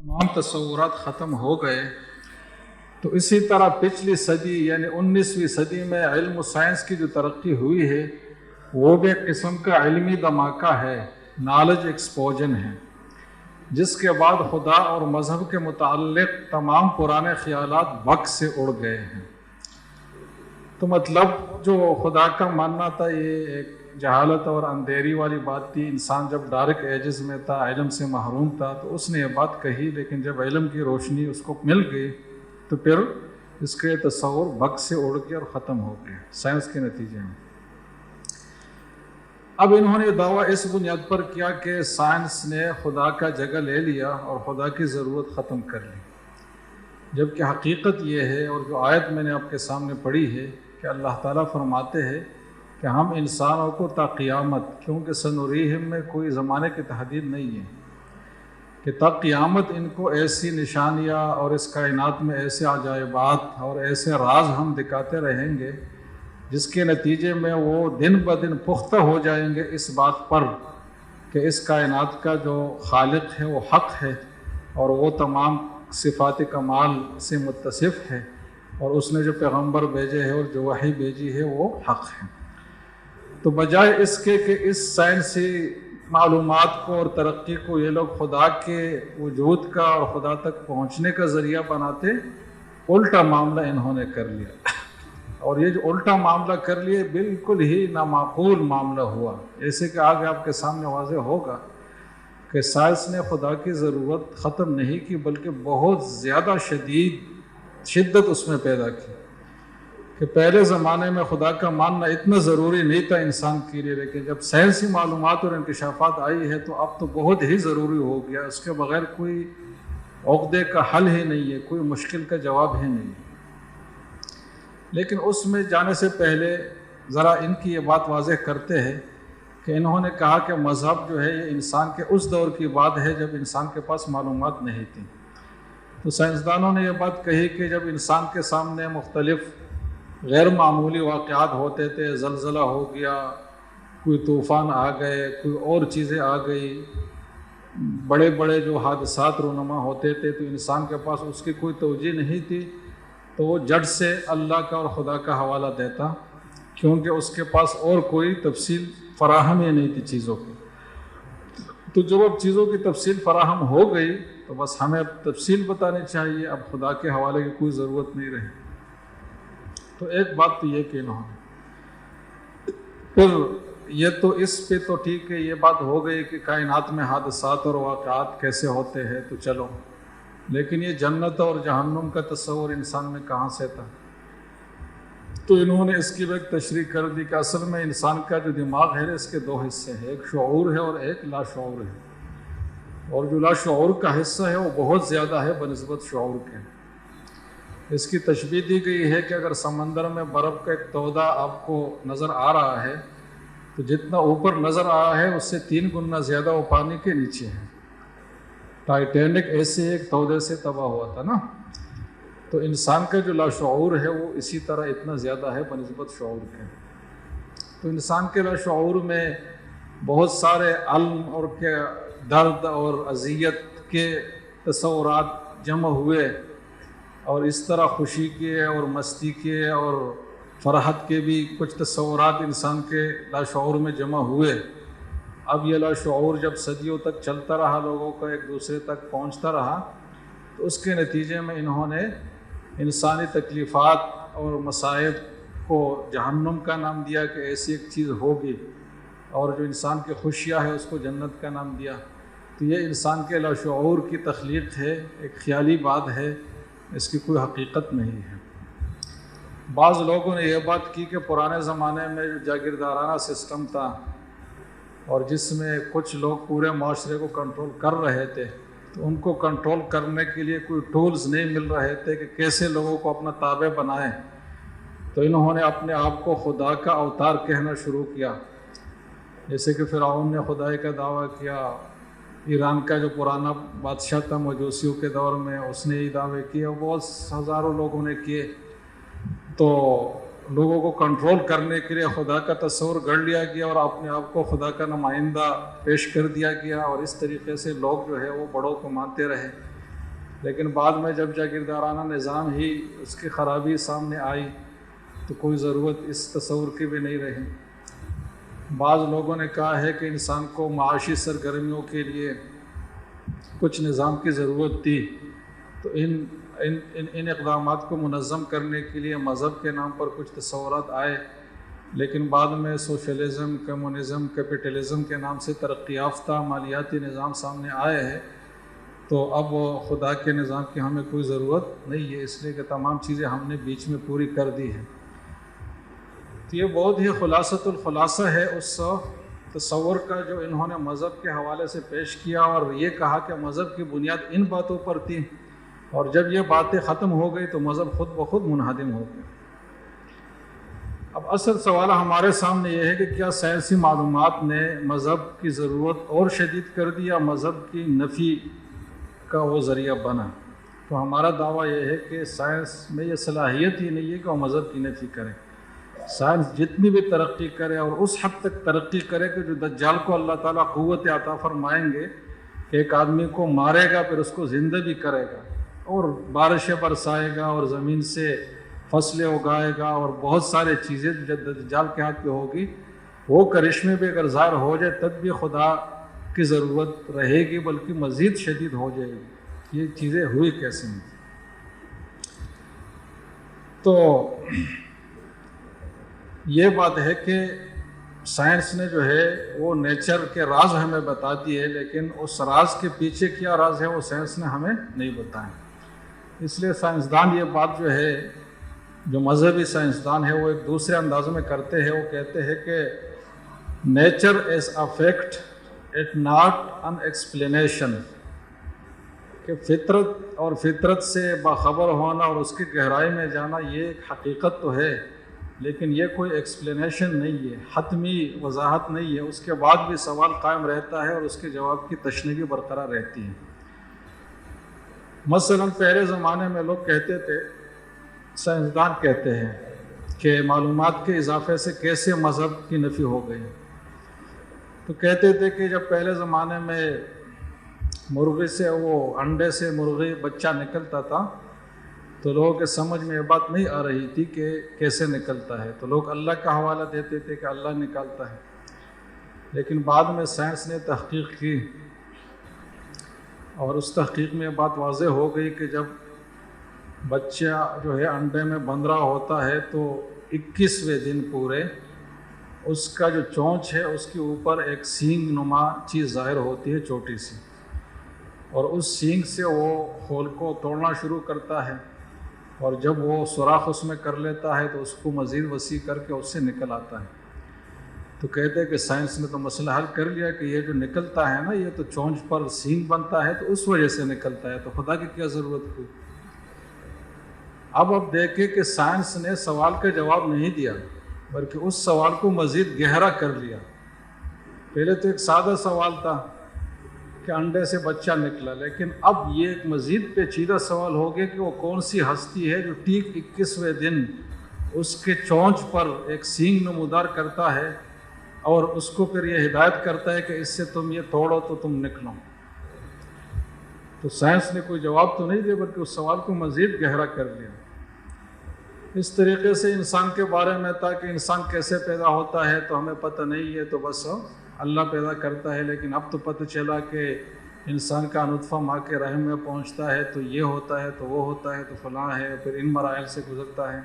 تمام تصورات ختم ہو گئے تو اسی طرح پچھلی صدی یعنی 19ویں صدی میں علم و سائنس کی جو ترقی ہوئی ہے وہ بھی ایک قسم کا علمی دھماکہ ہے، نالج ایکسپوژن ہے، جس کے بعد خدا اور مذہب کے متعلق تمام پرانے خیالات وقت سے اڑ گئے ہیں۔ تو مطلب جو خدا کا ماننا تھا یہ ایک جہالت اور اندھیری والی بات تھی، انسان جب ڈارک ایجز میں تھا، علم سے محروم تھا تو اس نے یہ بات کہی، لیکن جب علم کی روشنی اس کو مل گئی تو پھر اس کے تصور وقت سے اڑ گئے اور ختم ہو گئے سائنس کے نتیجے میں۔ اب انہوں نے دعویٰ اس بنیاد پر کیا کہ سائنس نے خدا کا جگہ لے لیا اور خدا کی ضرورت ختم کر لی، جبکہ حقیقت یہ ہے، اور جو آیت میں نے آپ کے سامنے پڑھی ہے، کہ اللہ تعالیٰ فرماتے ہیں کہ ہم انسانوں کو تا قیامت، کیونکہ سنوریہم میں کوئی زمانے کی تحدید نہیں ہے، کہ تا قیامت ان کو ایسی نشانیاں اور اس کائنات میں ایسے عجائبات اور ایسے راز ہم دکھاتے رہیں گے جس کے نتیجے میں وہ دن بدن پختہ ہو جائیں گے اس بات پر کہ اس کائنات کا جو خالق ہے وہ حق ہے اور وہ تمام صفات کمال سے متصف ہے، اور اس نے جو پیغمبر بھیجے ہیں اور جو وحی بھیجی ہے وہ حق ہے۔ تو بجائے اس کے کہ اس سائنسی معلومات کو اور ترقی کو یہ لوگ خدا کے وجود کا اور خدا تک پہنچنے کا ذریعہ بناتے، الٹا معاملہ انہوں نے کر لیا، اور یہ جو الٹا معاملہ کر لیے بالکل ہی نامعقول معاملہ ہوا، ایسے کہ آگے آپ کے سامنے واضح ہوگا کہ سائنس نے خدا کی ضرورت ختم نہیں کی بلکہ بہت زیادہ شدت اس میں پیدا کی، کہ پہلے زمانے میں خدا کا ماننا اتنا ضروری نہیں تھا انسان کے لیے، لیکن جب سائنسی معلومات اور انکشافات آئی ہے تو اب تو بہت ہی ضروری ہو گیا، اس کے بغیر کوئی عقدے کا حل ہی نہیں ہے، کوئی مشکل کا جواب ہی نہیں ہے۔ لیکن اس میں جانے سے پہلے ذرا ان کی یہ بات واضح کرتے ہیں کہ انہوں نے کہا کہ مذہب جو ہے یہ انسان کے اس دور کی بات ہے جب انسان کے پاس معلومات نہیں تھی۔ تو سائنسدانوں نے یہ بات کہی کہ جب انسان کے سامنے مختلف غیر معمولی واقعات ہوتے تھے، زلزلہ ہو گیا، کوئی طوفان آ گئے، کوئی اور چیزیں آ گئی، بڑے بڑے جو حادثات رونما ہوتے تھے تو انسان کے پاس اس کی کوئی توجہ نہیں تھی، تو وہ جڑ سے اللہ کا اور خدا کا حوالہ دیتا، کیونکہ اس کے پاس اور کوئی تفصیل فراہم ہی نہیں تھی چیزوں کی۔ تو جب اب چیزوں کی تفصیل فراہم ہو گئی تو بس ہمیں اب تفصیل بتانی چاہیے، اب خدا کے حوالے کی کوئی ضرورت نہیں رہی۔ تو ایک بات تو یہ کہ انہوں نے پھر یہ تو اس پہ تو ٹھیک ہے، یہ بات ہو گئی کہ کائنات میں حادثات اور واقعات کیسے ہوتے ہیں تو چلو، لیکن یہ جنت اور جہنم کا تصور انسان میں کہاں سے تھا؟ تو انہوں نے اس کی بھی ایک تشریح کر دی کہ اصل میں انسان کا جو دماغ ہے اس کے دو حصے ہیں، ایک شعور ہے اور ایک لاشعور ہے، اور جو لاشعور کا حصہ ہے وہ بہت زیادہ ہے بنسبت شعور کے۔ اس کی تشبیہ دی گئی ہے کہ اگر سمندر میں برف کا ایک تودہ آپ کو نظر آ رہا ہے تو جتنا اوپر نظر آ رہا ہے اس سے 3 گنا زیادہ وہ پانی کے نیچے ہے۔ ٹائٹینک ایسے ایک تودے سے تباہ ہوا تھا نا، تو انسان کا جو لاشعور ہے وہ اسی طرح اتنا زیادہ ہے بنسبت شعور کے۔ تو انسان کے لاشعور میں بہت سارے علم اور کے درد اور اذیت کے تصورات جمع ہوئے، اور اس طرح خوشی کے اور مستی کے اور فرحت کے بھی کچھ تصورات انسان کے لاشعور میں جمع ہوئے۔ اب یہ لاشعور جب صدیوں تک چلتا رہا، لوگوں کا ایک دوسرے تک پہنچتا رہا، تو اس کے نتیجے میں انہوں نے انسانی تکلیفات اور مصائب کو جہنم کا نام دیا کہ ایسی ایک چیز ہوگی، اور جو انسان کی خوشیاں ہے اس کو جنت کا نام دیا۔ تو یہ انسان کے لاشعور کی تخلیق ہے، ایک خیالی بات ہے، اس کی کوئی حقیقت نہیں ہے۔ بعض لوگوں نے یہ بات کی کہ پرانے زمانے میں جو جاگیردارانہ سسٹم تھا اور جس میں کچھ لوگ پورے معاشرے کو کنٹرول کر رہے تھے، تو ان کو کنٹرول کرنے کے لیے کوئی ٹولز نہیں مل رہے تھے کہ کیسے لوگوں کو اپنا تابع بنائیں، تو انہوں نے اپنے آپ کو خدا کا اوتار کہنا شروع کیا، جیسے کہ فرعون نے خدائی کا دعویٰ کیا، ایران کا جو پرانا بادشاہ تھا مجوسیوں کے دور میں اس نے یہ دعوے کیے، اور بہت ہزاروں لوگوں نے کیے۔ تو لوگوں کو کنٹرول کرنے کے لیے خدا کا تصور گڑھ لیا گیا اور اپنے آپ کو خدا کا نمائندہ پیش کر دیا گیا، اور اس طریقے سے لوگ جو ہے وہ بڑوں کو مانتے رہے۔ لیکن بعد میں جب جاگیردارانہ نظام ہی اس کی خرابی سامنے آئی تو کوئی ضرورت اس تصور کی بھی نہیں رہی۔ بعض لوگوں نے کہا ہے کہ انسان کو معاشی سرگرمیوں کے لیے کچھ نظام کی ضرورت تھی، تو ان اقدامات کو منظم کرنے کے لیے مذہب کے نام پر کچھ تصورات آئے، لیکن بعد میں سوشلزم، کمیونزم، کیپٹلزم کے نام سے ترقی یافتہ مالیاتی نظام سامنے آئے ہیں، تو اب خدا کے نظام کی ہمیں کوئی ضرورت نہیں ہے، اس لیے کہ تمام چیزیں ہم نے بیچ میں پوری کر دی ہیں۔ تو یہ بہت ہی خلاصۃ الخلاصہ ہے اس تصور کا جو انہوں نے مذہب کے حوالے سے پیش کیا، اور یہ کہا کہ مذہب کی بنیاد ان باتوں پر تھی، اور جب یہ باتیں ختم ہو گئی تو مذہب خود بخود منہدم ہو گیا۔ اب اصل سوال ہمارے سامنے یہ ہے کہ کیا سائنسی معلومات نے مذہب کی ضرورت اور شدید کر دی یا مذہب کی نفی کا وہ ذریعہ بنا؟ تو ہمارا دعویٰ یہ ہے کہ سائنس میں یہ صلاحیت ہی نہیں ہے کہ وہ مذہب کی نفی کرے۔ سائنس جتنی بھی ترقی کرے اور اس حد تک ترقی کرے کہ جو دجال کو اللہ تعالیٰ قوت عطا فرمائیں گے کہ ایک آدمی کو مارے گا پھر اس کو زندہ بھی کرے گا اور بارشیں برسائے گا اور زمین سے فصلیں اگائے گا اور بہت سارے چیزیں جب دجال کے ہاتھ پہ ہوگی، وہ کرشمے بھی اگر ظاہر ہو جائے تب بھی خدا کی ضرورت رہے گی، بلکہ مزید شدید ہو جائے گی۔ یہ چیزیں ہوئی کیسے ہیں؟ تو یہ بات ہے کہ سائنس نے جو ہے وہ نیچر کے راز ہمیں بتاتی ہے، لیکن اس راز کے پیچھے کیا راز ہے وہ سائنس نے ہمیں نہیں بتایا۔ اس لیے سائنسدان یہ بات جو ہے، جو مذہبی سائنسدان ہے، وہ ایک دوسرے انداز میں کرتے ہیں۔ وہ کہتے ہیں کہ nature is a fact it not in explanation, کہ فطرت اور فطرت سے باخبر ہونا اور اس کی گہرائی میں جانا یہ ایک حقیقت تو ہے، لیکن یہ کوئی ایکسپلینیشن نہیں ہے، حتمی وضاحت نہیں ہے۔ اس کے بعد بھی سوال قائم رہتا ہے اور اس کے جواب کی تشنیگی برقرار رہتی ہے۔ مثلا پہلے زمانے میں لوگ کہتے تھے، سائنسدان کہتے ہیں کہ معلومات کے اضافے سے کیسے مذہب کی نفی ہو گئی، تو کہتے تھے کہ جب پہلے زمانے میں مرغی سے وہ انڈے سے مرغی بچہ نکلتا تھا تو لوگوں کے سمجھ میں یہ بات نہیں آ رہی تھی کہ کیسے نکلتا ہے، تو لوگ اللہ کا حوالہ دیتے تھے کہ اللہ نکالتا ہے۔ لیکن بعد میں سائنس نے تحقیق کی اور اس تحقیق میں یہ بات واضح ہو گئی کہ جب بچہ جو ہے انڈے میں بند رہا ہوتا ہے تو 21ویں دن پورے اس کا جو چونچ ہے اس کے اوپر ایک سینگ نما چیز ظاہر ہوتی ہے، چھوٹی سی، اور اس سینگ سے وہ خول کو توڑنا شروع کرتا ہے، اور جب وہ سوراخ اس میں کر لیتا ہے تو اس کو مزید وسیع کر کے اس سے نکل آتا ہے۔ تو کہتے ہیں کہ سائنس نے تو مسئلہ حل کر لیا کہ یہ جو نکلتا ہے نا، یہ تو چونچ پر سینگ بنتا ہے تو اس وجہ سے نکلتا ہے، تو خدا کی کیا ضرورت ہوئی؟ اب دیکھیں کہ سائنس نے سوال کا جواب نہیں دیا بلکہ اس سوال کو مزید گہرا کر لیا۔ پہلے تو ایک سادہ سوال تھا کہ انڈے سے بچہ نکلا، لیکن اب یہ ایک مزید پیچیدہ سوال ہو گیا کہ وہ کون سی ہستی ہے جو ٹھیک 21ویں دن اس کے چونچ پر ایک سینگ نمودار کرتا ہے اور اس کو پھر یہ ہدایت کرتا ہے کہ اس سے تم یہ توڑو تو تم نکلو۔ تو سائنس نے کوئی جواب تو نہیں دیا بلکہ اس سوال کو مزید گہرا کر لیا۔ اس طریقے سے انسان کے بارے میں تھا کہ انسان کیسے پیدا ہوتا ہے تو ہمیں پتہ نہیں ہے، تو بس اللہ پیدا کرتا ہے، لیکن اب تو پتہ چلا کہ انسان کا نطفہ ماں کے رحم میں پہنچتا ہے تو یہ ہوتا ہے تو وہ ہوتا ہے تو فلاں ہے، پھر ان مراحل سے گزرتا ہے۔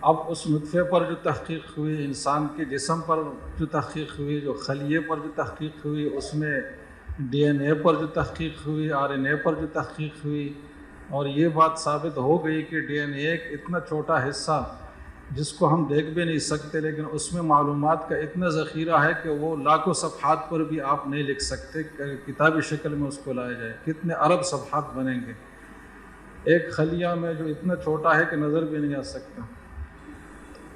اب اس نطفے پر جو تحقیق ہوئی، انسان کے جسم پر جو تحقیق ہوئی، جو خلیے پر جو تحقیق ہوئی، اس میں ڈی این اے پر جو تحقیق ہوئی، آر این اے پر جو تحقیق ہوئی، اور یہ بات ثابت ہو گئی کہ ڈی این اے ایک اتنا چھوٹا حصہ جس کو ہم دیکھ بھی نہیں سکتے، لیکن اس میں معلومات کا اتنا ذخیرہ ہے کہ وہ لاکھوں صفحات پر بھی آپ نہیں لکھ سکتے، کتابی شکل میں اس کو لایا جائے کتنے ارب صفحات بنیں گے ایک خلیہ میں جو اتنا چھوٹا ہے کہ نظر بھی نہیں آ سکتا۔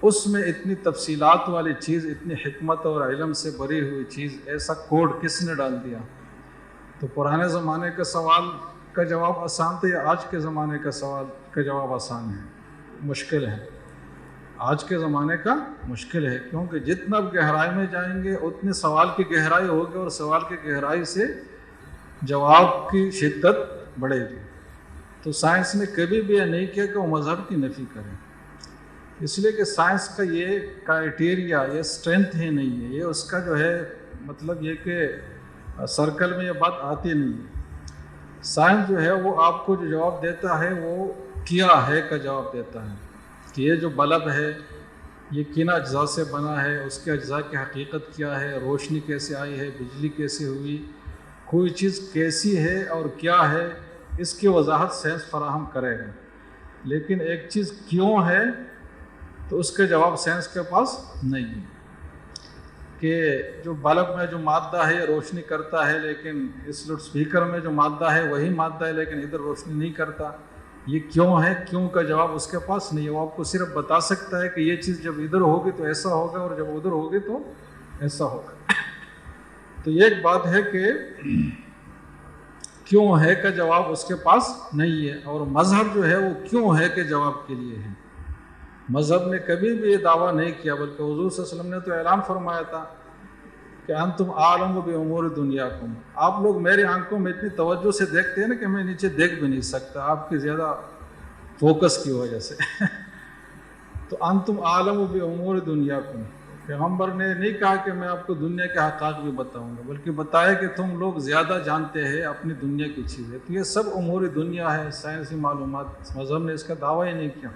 اس میں اتنی تفصیلات والی چیز، اتنی حکمت اور علم سے بھری ہوئی چیز، ایسا کوڈ کس نے ڈال دیا؟ تو پرانے زمانے کے سوال کا جواب آسان تھا یا آج کے زمانے کا سوال کا جواب آسان ہے؟ مشکل ہے۔ آج کے زمانے کا مشکل ہے، کیونکہ جتنا گہرائی میں جائیں گے اتنے سوال کی گہرائی ہوگی، اور سوال کی گہرائی سے جواب کی شدت بڑھے گی۔ تو سائنس نے کبھی بھی یہ نہیں کیا کہ وہ مذہب کی نفی کرے، اس لیے کہ سائنس کا یہ کرائٹیریا، یہ اسٹرینتھ ہی نہیں ہے، یہ اس کا جو ہے مطلب یہ کہ سرکل میں یہ بات آتی نہیں ہے۔ سائنس جو ہے وہ آپ کو جو جواب دیتا ہے وہ کیا ہے کا جواب دیتا ہے، کہ یہ جو بلب ہے یہ کن اجزاء سے بنا ہے، اس کے اجزاء کی حقیقت کیا ہے، روشنی کیسے آئی ہے، بجلی کیسے ہوئی، کوئی چیز کیسی ہے اور کیا ہے، اس کی وضاحت سائنس فراہم کرے گا۔ لیکن ایک چیز کیوں ہے تو اس کے جواب سائنس کے پاس نہیں ہے، کہ جو بلب میں جو مادہ ہے یہ روشنی کرتا ہے، لیکن اس لاؤڈ اسپیکر میں جو مادہ ہے وہی مادہ ہے لیکن ادھر روشنی نہیں کرتا، یہ کیوں ہے؟ کیوں کا جواب اس کے پاس نہیں ہے۔ وہ آپ کو صرف بتا سکتا ہے کہ یہ چیز جب ادھر ہوگی تو ایسا ہوگا اور جب ادھر ہوگی تو ایسا ہوگا۔ تو یہ ایک بات ہے کہ کیوں ہے کا جواب اس کے پاس نہیں ہے، اور مذہب جو ہے وہ کیوں ہے کے جواب کے لیے ہے۔ مذہب نے کبھی بھی یہ دعویٰ نہیں کیا، بلکہ حضور صلی اللہ علیہ وسلم نے تو اعلان فرمایا تھا کہ انتم عالم بامور دنیاکم، آپ لوگ میری آنکھوں میں اتنی توجہ سے دیکھتے ہیں نا کہ میں نیچے دیکھ بھی نہیں سکتا آپ کی زیادہ فوکس کی وجہ سے۔ تو انتم عالم بامور دنیاکم، پیغمبر نے نہیں کہا کہ میں آپ کو دنیا کے حقائق بھی بتاؤں گا، بلکہ بتایا کہ تم لوگ زیادہ جانتے ہیں اپنی دنیا کی چیزیں۔ تو یہ سب امور دنیا ہے، سائنسی معلومات، مذہب نے اس کا دعویٰ ہی نہیں کیا۔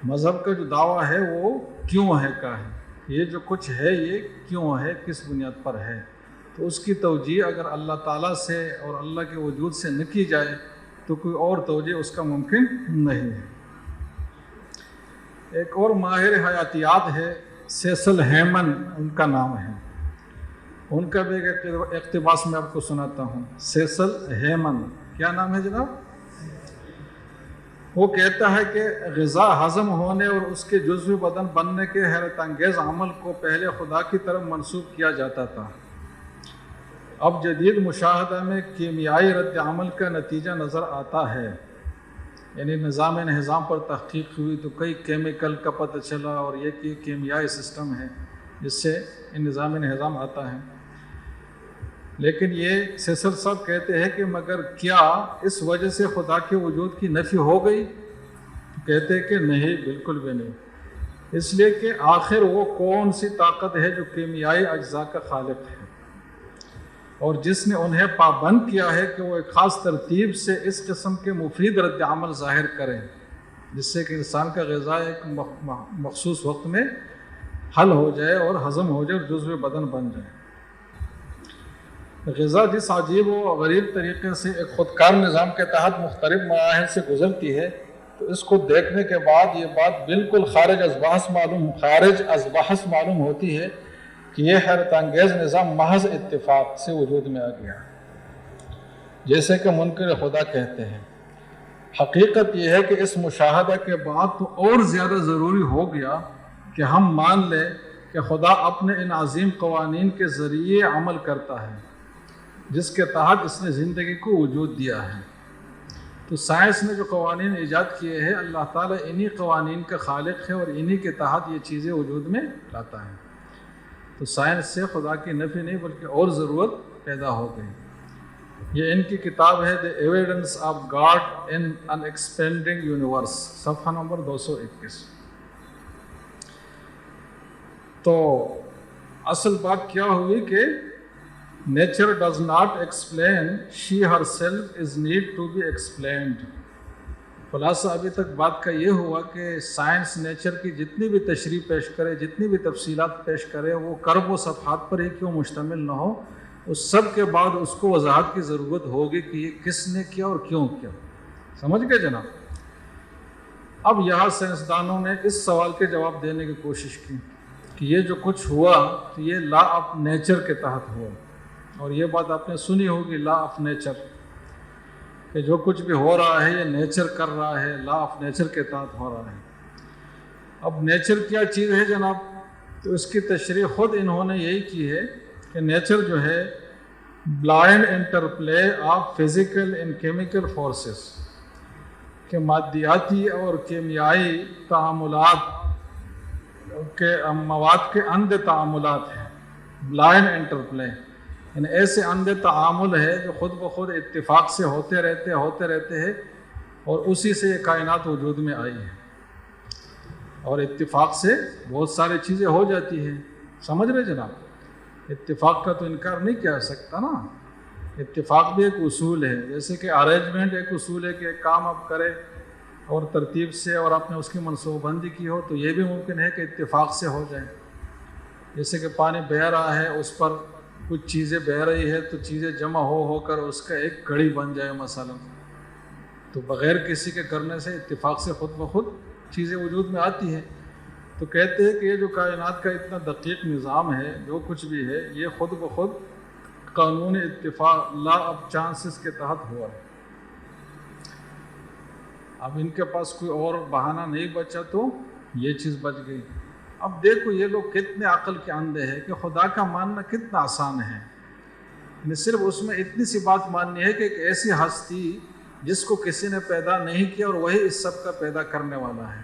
مذہب کا جو دعویٰ ہے وہ کیوں ہے کا ہے، یہ جو کچھ ہے یہ کیوں ہے، کس بنیاد پر ہے۔ تو اس کی توجیہ اگر اللہ تعالیٰ سے اور اللہ کے وجود سے نہ کی جائے تو کوئی اور توجیہ اس کا ممکن نہیں ہے۔ ایک اور ماہر حیاتیات ہے سیسل ہیمن، ان کا نام ہے، ان کا بھی ایک اقتباس میں آپ کو سناتا ہوں۔ سیسل ہیمن، کیا نام ہے جناب؟ وہ کہتا ہے کہ غذا ہضم ہونے اور اس کے جزوی بدن بننے کے حیرت انگیز عمل کو پہلے خدا کی طرف منسوب کیا جاتا تھا، اب جدید مشاہدہ میں کیمیائی رد عمل کا نتیجہ نظر آتا ہے۔ یعنی نظام انہضام پر تحقیق ہوئی تو کئی کیمیکل کا پتہ چلا، اور یہ کہ کیمیائی سسٹم ہے جس سے نظام انہضام آتا ہے۔ لیکن یہ سیسل صاحب کہتے ہیں کہ مگر کیا اس وجہ سے خدا کے وجود کی نفی ہو گئی؟ کہتے ہیں کہ نہیں، بالکل بھی نہیں، اس لیے کہ آخر وہ کون سی طاقت ہے جو کیمیائی اجزاء کا خالق ہے اور جس نے انہیں پابند کیا ہے کہ وہ ایک خاص ترتیب سے اس قسم کے مفید رد عمل ظاہر کریں جس سے کہ انسان کا غذا ایک مخصوص وقت میں حل ہو جائے اور ہضم ہو جائے اور جزو بدن بن جائے۔ غذا جس عجیب و غریب طریقے سے ایک خودکار نظام کے تحت مختلف مراحل سے گزرتی ہے، تو اس کو دیکھنے کے بعد یہ بات بالکل خارج از بحث معلوم ہوتی ہے کہ یہ حیرت انگیز نظام محض اتفاق سے وجود میں آ گیا، جیسے کہ منکر خدا کہتے ہیں۔ حقیقت یہ ہے کہ اس مشاہدہ کے بعد تو اور زیادہ ضروری ہو گیا کہ ہم مان لیں کہ خدا اپنے ان عظیم قوانین کے ذریعے عمل کرتا ہے جس کے تحت اس نے زندگی کو وجود دیا ہے۔ تو سائنس نے جو قوانین ایجاد کیے ہیں، اللہ تعالیٰ انہی قوانین کا خالق ہے اور انہی کے تحت یہ چیزیں وجود میں لاتا ہے۔ تو سائنس سے خدا کی نفی نہیں بلکہ اور ضرورت پیدا ہو گئی۔ یہ ان کی کتاب ہے the evidence of God in an expanding universe, صفحہ نمبر 221۔ تو اصل بات کیا ہوئی کہ nature does not explain, she herself is need to be explained. خلاصہ ابھی تک بات کا یہ ہوا کہ سائنس نیچر کی جتنی بھی تشریح پیش کرے، جتنی بھی تفصیلات پیش کرے، وہ کرب و صفحات پر ہی کیوں مشتمل نہ ہو، اس سب کے بعد اس کو وضاحت کی ضرورت ہوگی کہ یہ کس نے کیا اور کیوں کیا۔ سمجھ گئے جناب؟ اب یہاں سائنسدانوں نے اس سوال کے جواب دینے کی کوشش کی کہ یہ جو کچھ ہوا تو یہ لا آف نیچر کے تحت ہوا، اور یہ بات آپ نے سنی ہوگی، لا آف نیچر، کہ جو کچھ بھی ہو رہا ہے یہ نیچر کر رہا ہے، لا آف نیچر کے تحت ہو رہا ہے۔ اب نیچر کیا چیز ہے جناب؟ تو اس کی تشریح خود انہوں نے یہی کی ہے کہ نیچر جو ہے blind interplay of physical and chemical forces, کہ مادیاتی اور کیمیائی تعاملات کے مواد کے اندھ تعاملات ہیں، بلائنڈ انٹرپلے، یعنی ایسے اندھے تعامل ہے جو خود بخود اتفاق سے ہوتے رہتے ہیں اور اسی سے یہ کائنات وجود میں آئی ہے، اور اتفاق سے بہت ساری چیزیں ہو جاتی ہیں، سمجھ رہے جناب؟ اتفاق کا تو انکار نہیں کیا سکتا نا، اتفاق بھی ایک اصول ہے، جیسے کہ ارینجمنٹ ایک اصول ہے کہ ایک کام آپ کریں اور ترتیب سے اور آپ نے اس کی منصوبہ بندی کی ہو، تو یہ بھی ممکن ہے کہ اتفاق سے ہو جائے۔ جیسے کہ پانی بہہ رہا ہے، اس پر کچھ چیزیں بہہ رہی ہے تو چیزیں جمع ہو کر اس کا ایک کڑی بن جائے مثلا، تو بغیر کسی کے کرنے سے اتفاق سے خود بخود چیزیں وجود میں آتی ہیں۔ تو کہتے ہیں کہ یہ جو کائنات کا اتنا دقیق نظام ہے، جو کچھ بھی ہے، یہ خود بخود قانون اتفاق لا آف چانسز کے تحت ہوا ہے۔ اب ان کے پاس کوئی اور بہانہ نہیں بچا تو یہ چیز بچ گئی۔ اب دیکھو یہ لوگ کتنے عقل کے اندھے ہیں کہ خدا کا ماننا کتنا آسان ہے، یعنی صرف اس میں اتنی سی بات ماننی ہے کہ ایک ایسی ہستی جس کو کسی نے پیدا نہیں کیا اور وہی اس سب کا پیدا کرنے والا ہے،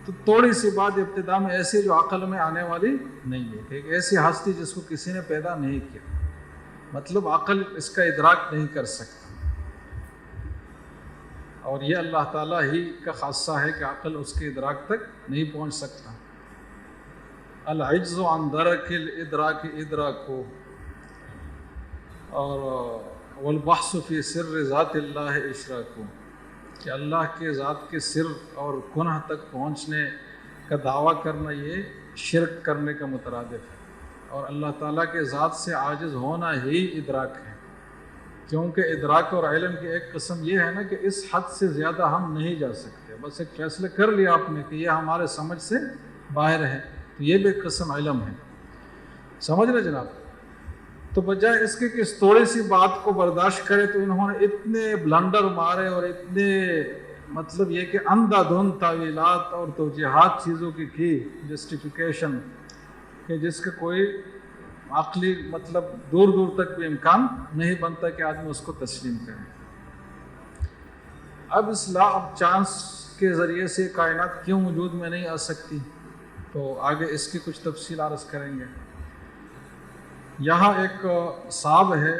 تو تھوڑی سی بات ابتدا میں ایسی جو عقل میں آنے والی نہیں ہے کہ ایک ایسی ہستی جس کو کسی نے پیدا نہیں کیا، مطلب عقل اس کا ادراک نہیں کر سکتا، اور یہ اللہ تعالیٰ ہی کا خاصہ ہے کہ عقل اس کے ادراک تک نہیں پہنچ سکتا۔ العجز عن درک الادراک ادراکو، اور والبحث فی سر ذات اللہ اشراکو، کہ اللہ کے ذات کے سر اور کنہ تک پہنچنے کا دعویٰ کرنا یہ شرک کرنے کا مترادف ہے، اور اللہ تعالیٰ کے ذات سے عاجز ہونا ہی ادراک ہے، کیونکہ ادراک اور علم کی ایک قسم یہ ہے نا کہ اس حد سے زیادہ ہم نہیں جا سکتے، بس ایک فیصلہ کر لیا آپ نے کہ یہ ہمارے سمجھ سے باہر ہے، تو یہ بھی ایک قسم علم ہے، سمجھ رہے جناب؟ تو بجائے اس کے کہ اس تھوڑی سی بات کو برداشت کرے تو انہوں نے اتنے بلنڈر مارے اور اتنے مطلب یہ کہ اندھا دھند تعویلات اور توجیہات چیزوں کی جسٹیفیکیشن کہ جس کا کوئی عقلی مطلب دور دور تک بھی امکان نہیں بنتا کہ آدمی اس کو تسلیم کرے۔ اب اس لا آف چانس کے ذریعے سے کائنات کیوں وجود میں نہیں آ سکتی، تو آگے اس کی کچھ تفصیل عرض کریں گے۔ یہاں ایک صاحب ہے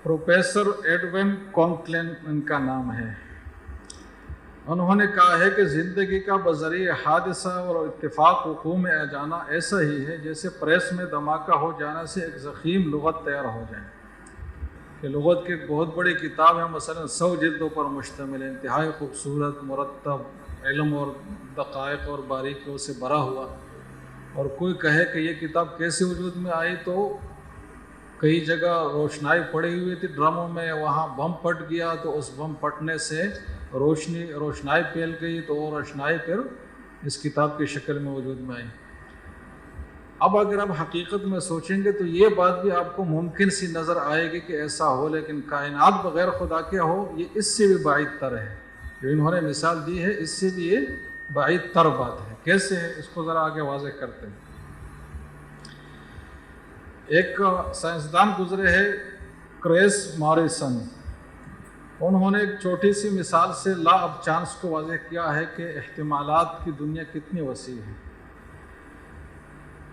پروفیسر ایڈون کونکلن ان کا نام ہے، انہوں نے کہا ہے کہ زندگی کا بذریعہ حادثہ اور اتفاق وقوع میں آ جانا ایسا ہی ہے جیسے پریس میں دھماکہ ہو جانے سے ایک ضخیم لغت تیار ہو جائے، کہ لغت کی ایک بہت بڑی کتاب ہے، مثلا 100 جلدوں پر مشتمل، انتہائی خوبصورت مرتب علم اور دقائق اور باریکیوں سے بھرا ہوا، اور کوئی کہے کہ یہ کتاب کیسے وجود میں آئی، تو کئی جگہ روشنائی پڑی ہوئی تھی ڈرموں میں، وہاں بم پھٹ گیا تو اس بم پھٹنے سے روشنائی پھیل گئی، تو وہ روشنائی پھر اس کتاب کی شکل میں وجود میں آئی۔ اب اگر آپ حقیقت میں سوچیں گے تو یہ بات بھی آپ کو ممکن سی نظر آئے گی کہ ایسا ہو، لیکن کائنات بغیر خدا کے ہو یہ اس سے بھی بعید تر ہے، جو انہوں نے مثال دی ہے اس سے بھی یہ بعید تر بات ہے۔ کیسے ہے اس کو ذرا آگے واضح کرتے ہیں۔ ایک سائنسدان گزرے ہیں کریس ماریسن، انہوں نے ایک چھوٹی سی مثال سے لا آف چانس کو واضح کیا ہے کہ احتمالات کی دنیا کتنی وسیع ہے۔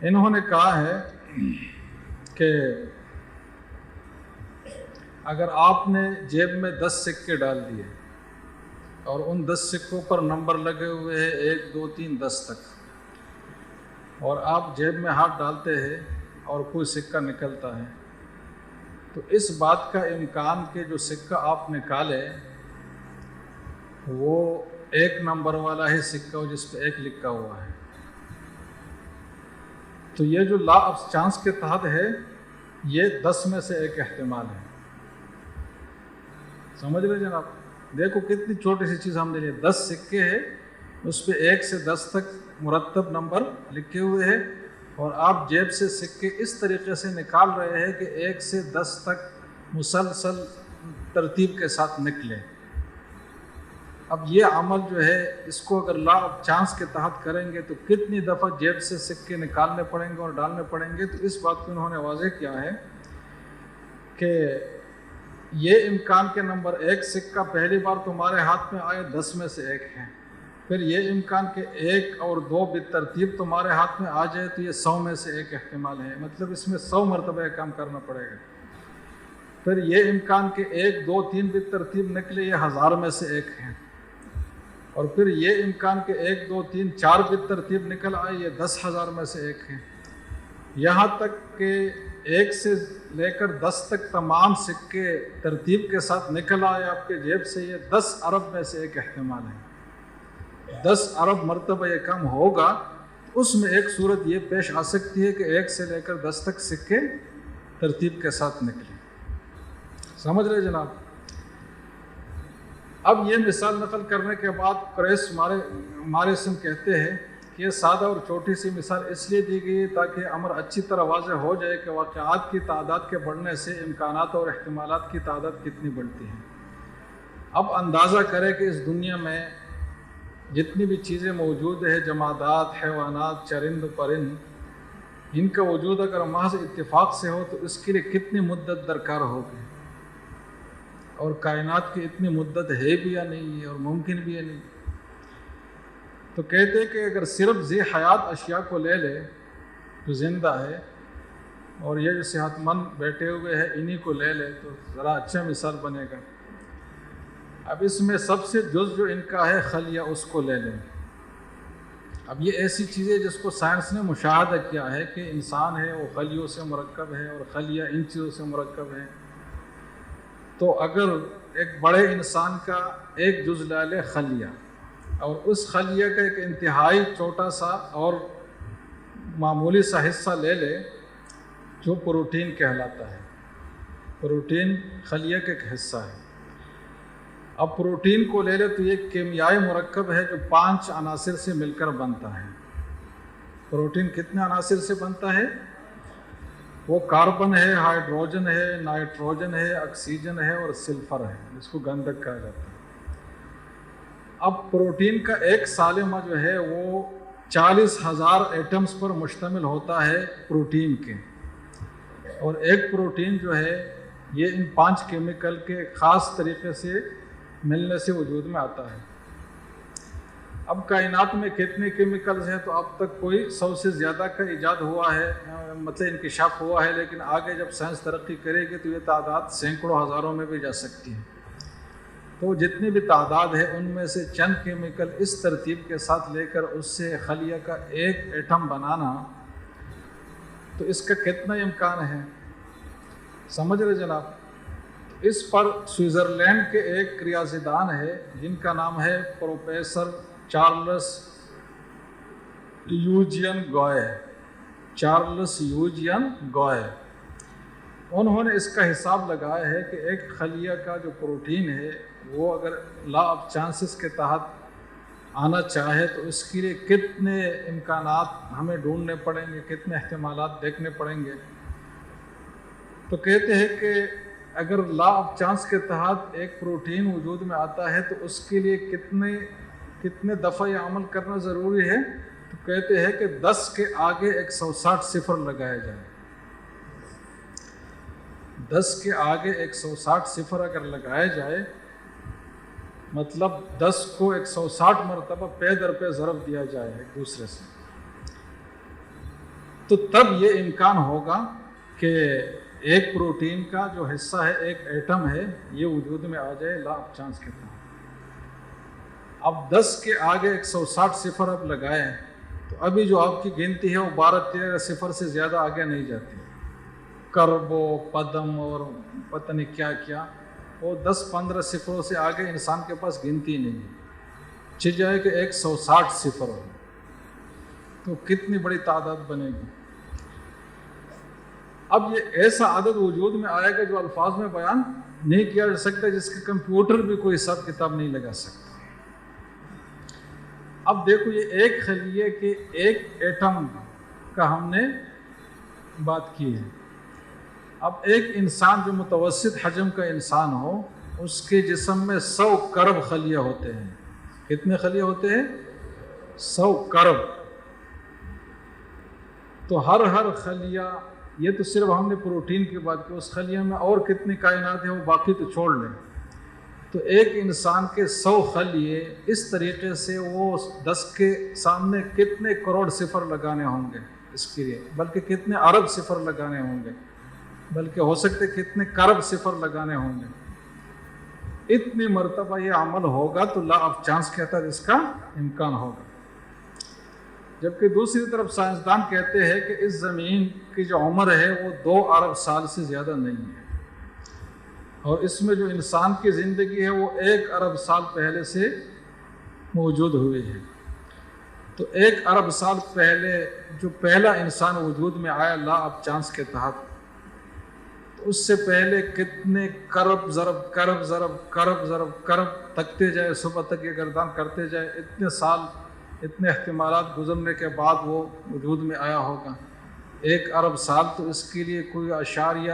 انہوں نے کہا ہے کہ اگر آپ نے جیب میں 10 سکے ڈال دیے اور ان 10 سکوں پر نمبر لگے ہوئے ہیں 1 2 3 10 تک، اور آپ جیب میں ہاتھ ڈالتے ہیں اور کوئی سکہ نکلتا ہے، تو اس بات کا امکان کہ جو سکہ آپ نکالے وہ 1 نمبر والا ہے سکہ ہو جس پہ 1 لکھا ہوا ہے، تو یہ جو لا آف چانس کے تحت ہے یہ 10 میں سے 1 احتمال ہے۔ سمجھ رہے جناب؟ دیکھو کتنی چھوٹی سی چیز ہم نے لی، 10 سکے ہیں اس پہ 1 سے 10 تک مرتب نمبر لکھے ہوئے ہیں، اور آپ جیب سے سکے اس طریقے سے نکال رہے ہیں کہ 1 سے 10 تک مسلسل ترتیب کے ساتھ نکلے۔ اب یہ عمل جو ہے اس کو اگر لا آف چانس کے تحت کریں گے تو کتنی دفعہ جیب سے سکے نکالنے پڑیں گے اور ڈالنے پڑیں گے، تو اس بات کو انہوں نے واضح کیا ہے کہ یہ امکان کے نمبر 1 سکہ پہلی بار تمہارے ہاتھ میں آئے 10 میں سے 1 ہے، پھر یہ امکان کہ 1 اور 2 بالترتیب تمہارے ہاتھ میں آ جائے تو یہ 100 میں سے 1 احتمال ہے، مطلب اس میں 100 مرتبہ کام کرنا پڑے گا۔ پھر یہ امکان کہ 1 2 3 بالترتیب نکلے، یہ 1000 میں سے 1 ہے۔ اور پھر یہ امکان کہ 1 2 3 4 بالترتیب نکل آئے، یہ 10,000 میں سے 1 ہے۔ یہاں تک کہ 1 سے لے کر 10 تک تمام سکے ترتیب کے ساتھ نکل آئے آپ کے جیب سے، یہ 10 ارب میں سے 1 احتمال ہے۔ 10 ارب مرتبہ یہ کام ہوگا، اس میں ایک صورت یہ پیش آ سکتی ہے کہ 1 سے لے کر 10 تک سکے ترتیب کے ساتھ نکلیں۔ سمجھ رہے جناب؟ اب یہ مثال نقل کرنے کے بعد قریش مارسن کہتے ہیں کہ یہ سادہ اور چھوٹی سی مثال اس لیے دی گئی تاکہ امر اچھی طرح واضح ہو جائے کہ واقعات کی تعداد کے بڑھنے سے امکانات اور احتمالات کی تعداد کتنی بڑھتی ہے۔ اب اندازہ کریں کہ اس دنیا میں جتنی بھی چیزیں موجود ہیں، جمادات، حیوانات، چرند پرند، ان کا وجود اگر محض اتفاق سے ہو تو اس کے لیے کتنی مدت درکار ہوگی، اور کائنات کی اتنی مدت ہے بھی یا نہیں ہے اور ممکن بھی یا نہیں۔ تو کہتے ہیں کہ اگر صرف ذی حیات اشیاء کو لے لے جو زندہ ہے، اور یہ جو صحت مند بیٹھے ہوئے ہیں انہی کو لے لے تو ذرا اچھا مثال بنے گا۔ اب اس میں سب سے جز جو ان کا ہے خلیہ، اس کو لے لیں۔ اب یہ ایسی چیز ہے جس کو سائنس نے مشاہدہ کیا ہے کہ انسان ہے وہ خلیوں سے مرکب ہے، اور خلیہ ان چیزوں سے مرکب ہے۔ تو اگر ایک بڑے انسان کا ایک جز لے لے خلیہ، اور اس خلیہ کا ایک انتہائی چھوٹا سا اور معمولی سا حصہ لے لے جو پروٹین کہلاتا ہے، پروٹین خلیہ کا ایک حصہ ہے۔ اب پروٹین کو لے لے تو یہ کیمیائی مرکب ہے جو 5 عناصر سے مل کر بنتا ہے۔ پروٹین کتنے عناصر سے بنتا ہے؟ وہ کاربن ہے، ہائیڈروجن ہے، نائٹروجن ہے، آکسیجن ہے اور سلفر ہے، جس کو گندھک کہا جاتا ہے۔ اب پروٹین کا ایک سالمہ جو ہے وہ 40,000 ایٹمز پر مشتمل ہوتا ہے پروٹین کے، اور ایک پروٹین جو ہے یہ ان 5 کیمیکل کے خاص طریقے سے ملنے سے وجود میں آتا ہے۔ اب کائنات میں کتنے کیمیکلز ہیں تو اب تک کوئی 100 سے زیادہ کا ایجاد ہوا ہے، مطلب انکشاف ہوا ہے، لیکن آگے جب سائنس ترقی کرے گی تو یہ تعداد سینکڑوں ہزاروں میں بھی جا سکتی ہے۔ تو جتنی بھی تعداد ہے ان میں سے چند کیمیکل اس ترتیب کے ساتھ لے کر اس سے خلیہ کا ایک ایٹم بنانا، تو اس کا کتنا امکان ہے؟ سمجھ رہے جناب؟ اس پر سوئٹزرلینڈ کے ایک ریاضی دان ہے جن کا نام ہے professor Charles Eugene Guye, Charles Eugene Guye. انہوں نے اس کا حساب لگایا ہے کہ ایک خلیہ کا جو پروٹین ہے وہ اگر لا آف چانسز کے تحت آنا چاہے تو اس کے لیے کتنے امکانات ہمیں ڈھونڈنے پڑیں گے، کتنے احتمالات دیکھنے پڑیں گے۔ تو کہتے ہیں کہ اگر لا آف چانس کے تحت ایک پروٹین وجود میں آتا ہے تو اس کے لیے کتنے دفعہ یہ عمل کرنا ضروری ہے؟ تو کہتے ہیں کہ 10 کے آگے 160 صفر لگائے جائیں۔ 10 کے آگے 160 صفر اگر لگائے جائے، مطلب 10 کو 160 مرتبہ پے در پہ ضرب دیا جائے ایک دوسرے سے، تو تب یہ امکان ہوگا کہ ایک پروٹین کا جو حصہ ہے، ایک ایٹم ہے، یہ وجود میں آ جائے لا آف چانس کے تحت۔ اب 10 کے آگے 160 صفر اب لگائیں تو ابھی جو آپ کی گنتی ہے وہ 12-13 صفر سے زیادہ آگے نہیں جاتی۔ کربو پدم اور پتہ نہیں کیا کیا، وہ 10-15 صفروں سے آگے انسان کے پاس گنتی نہیں ہے۔ چل جائے کہ 160 صفر ہو تو کتنی بڑی تعداد بنے گی۔ اب یہ ایسا عدد وجود میں آئے گا جو الفاظ میں بیان نہیں کیا جا سکتا، جس کے کمپیوٹر بھی کوئی حساب کتاب نہیں لگا سکتا۔ اب دیکھو یہ ایک خلیے کے ایک ایٹم کا ہم نے بات کی ہے۔ اب ایک انسان جو متوسط حجم کا انسان ہو، اس کے جسم میں 100 کرب خلیہ ہوتے ہیں۔ کتنے خلیہ ہوتے ہیں؟ 100 کرب۔ تو ہر خلیہ، یہ تو صرف ہم نے پروٹین کی بات کی، اس خلیہ میں اور کتنی کائنات ہیں وہ باقی تو چھوڑ لیں۔ تو ایک انسان کے 100 خلیے اس طریقے سے وہ 10 کے سامنے کتنے کروڑ صفر لگانے ہوں گے اس کے لیے، بلکہ کتنے ارب صفر لگانے ہوں گے، بلکہ ہو سکتے کتنے کرب صفر لگانے ہوں گے۔ اتنی مرتبہ یہ عمل ہوگا تو لا آف چانس کے تحت اس کا امکان ہوگا۔ جبکہ دوسری طرف سائنسدان کہتے ہیں کہ اس زمین کی جو عمر ہے وہ 2 ارب سال سے زیادہ نہیں ہے، اور اس میں جو انسان کی زندگی ہے وہ 1 ارب سال پہلے سے موجود ہوئی ہے۔ تو 1 ارب سال پہلے جو پہلا انسان وجود میں آیا لا آف چانس کے تحت، تو اس سے پہلے کتنے کرب ضرب کرب ضرب کرب ضرب کرب تکتے جائے، صبح تک یہ گردان کرتے جائے، اتنے سال اتنے احتمالات گزرنے کے بعد وہ وجود میں آیا ہوگا۔ 1 ارب سال تو اس کے لیے کوئی اشاریہ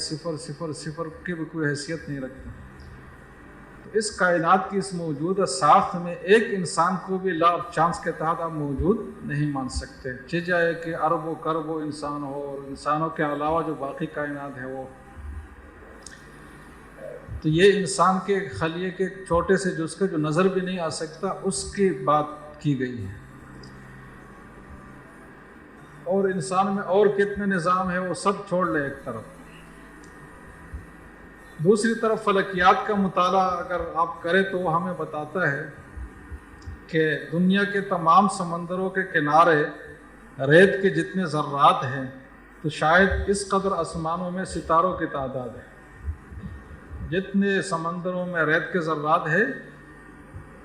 صفر صفر صفر کی بھی کوئی حیثیت نہیں رکھتا۔ تو اس کائنات کی اس موجودہ ساخت میں ایک انسان کو بھی لا آف چانس کے تحت آپ موجود نہیں مان سکتے، چاہے کہ ارب و کرب و انسان ہو، اور انسانوں کے علاوہ جو باقی کائنات ہے وہ۔ تو یہ انسان کے خلیے کے چھوٹے سے جز کا جو نظر بھی نہیں آ سکتا اس کی بات کی گئی ہے۔ اور انسان میں اور کتنے نظام ہیں وہ سب چھوڑ لے ایک طرف۔ دوسری طرف فلکیات کا مطالعہ اگر آپ کریں تو وہ ہمیں بتاتا ہے کہ دنیا کے تمام سمندروں کے کنارے ریت کے جتنے ذرات ہیں تو شاید اس قدر آسمانوں میں ستاروں کی تعداد ہے، جتنے سمندروں میں ریت کے ذرات ہے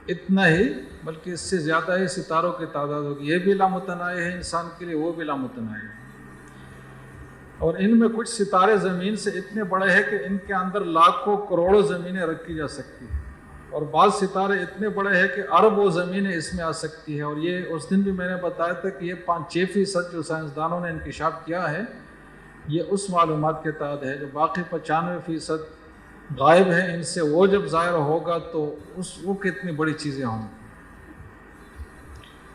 اتنا ہی بلکہ اس سے زیادہ ہی ستاروں کی تعداد ہوگی۔ یہ بھی لامتناہی ہے انسان کے لیے، وہ بھی لامتناہی ہے۔ اور ان میں کچھ ستارے زمین سے اتنے بڑے ہیں کہ ان کے اندر لاکھوں کروڑوں زمینیں رکھی جا سکتی ہیں، اور بعض ستارے اتنے بڑے ہیں کہ اربوں زمینیں اس میں آ سکتی ہیں۔ اور یہ اس دن بھی میں نے بتایا تھا کہ یہ 5-6% جو سائنسدانوں نے انکشاف کیا ہے یہ اس معلومات کے تحت ہے، جو باقی 95% غائب ہیں ان سے وہ جب ظاہر ہوگا تو وہ کتنی بڑی چیزیں ہوں گی۔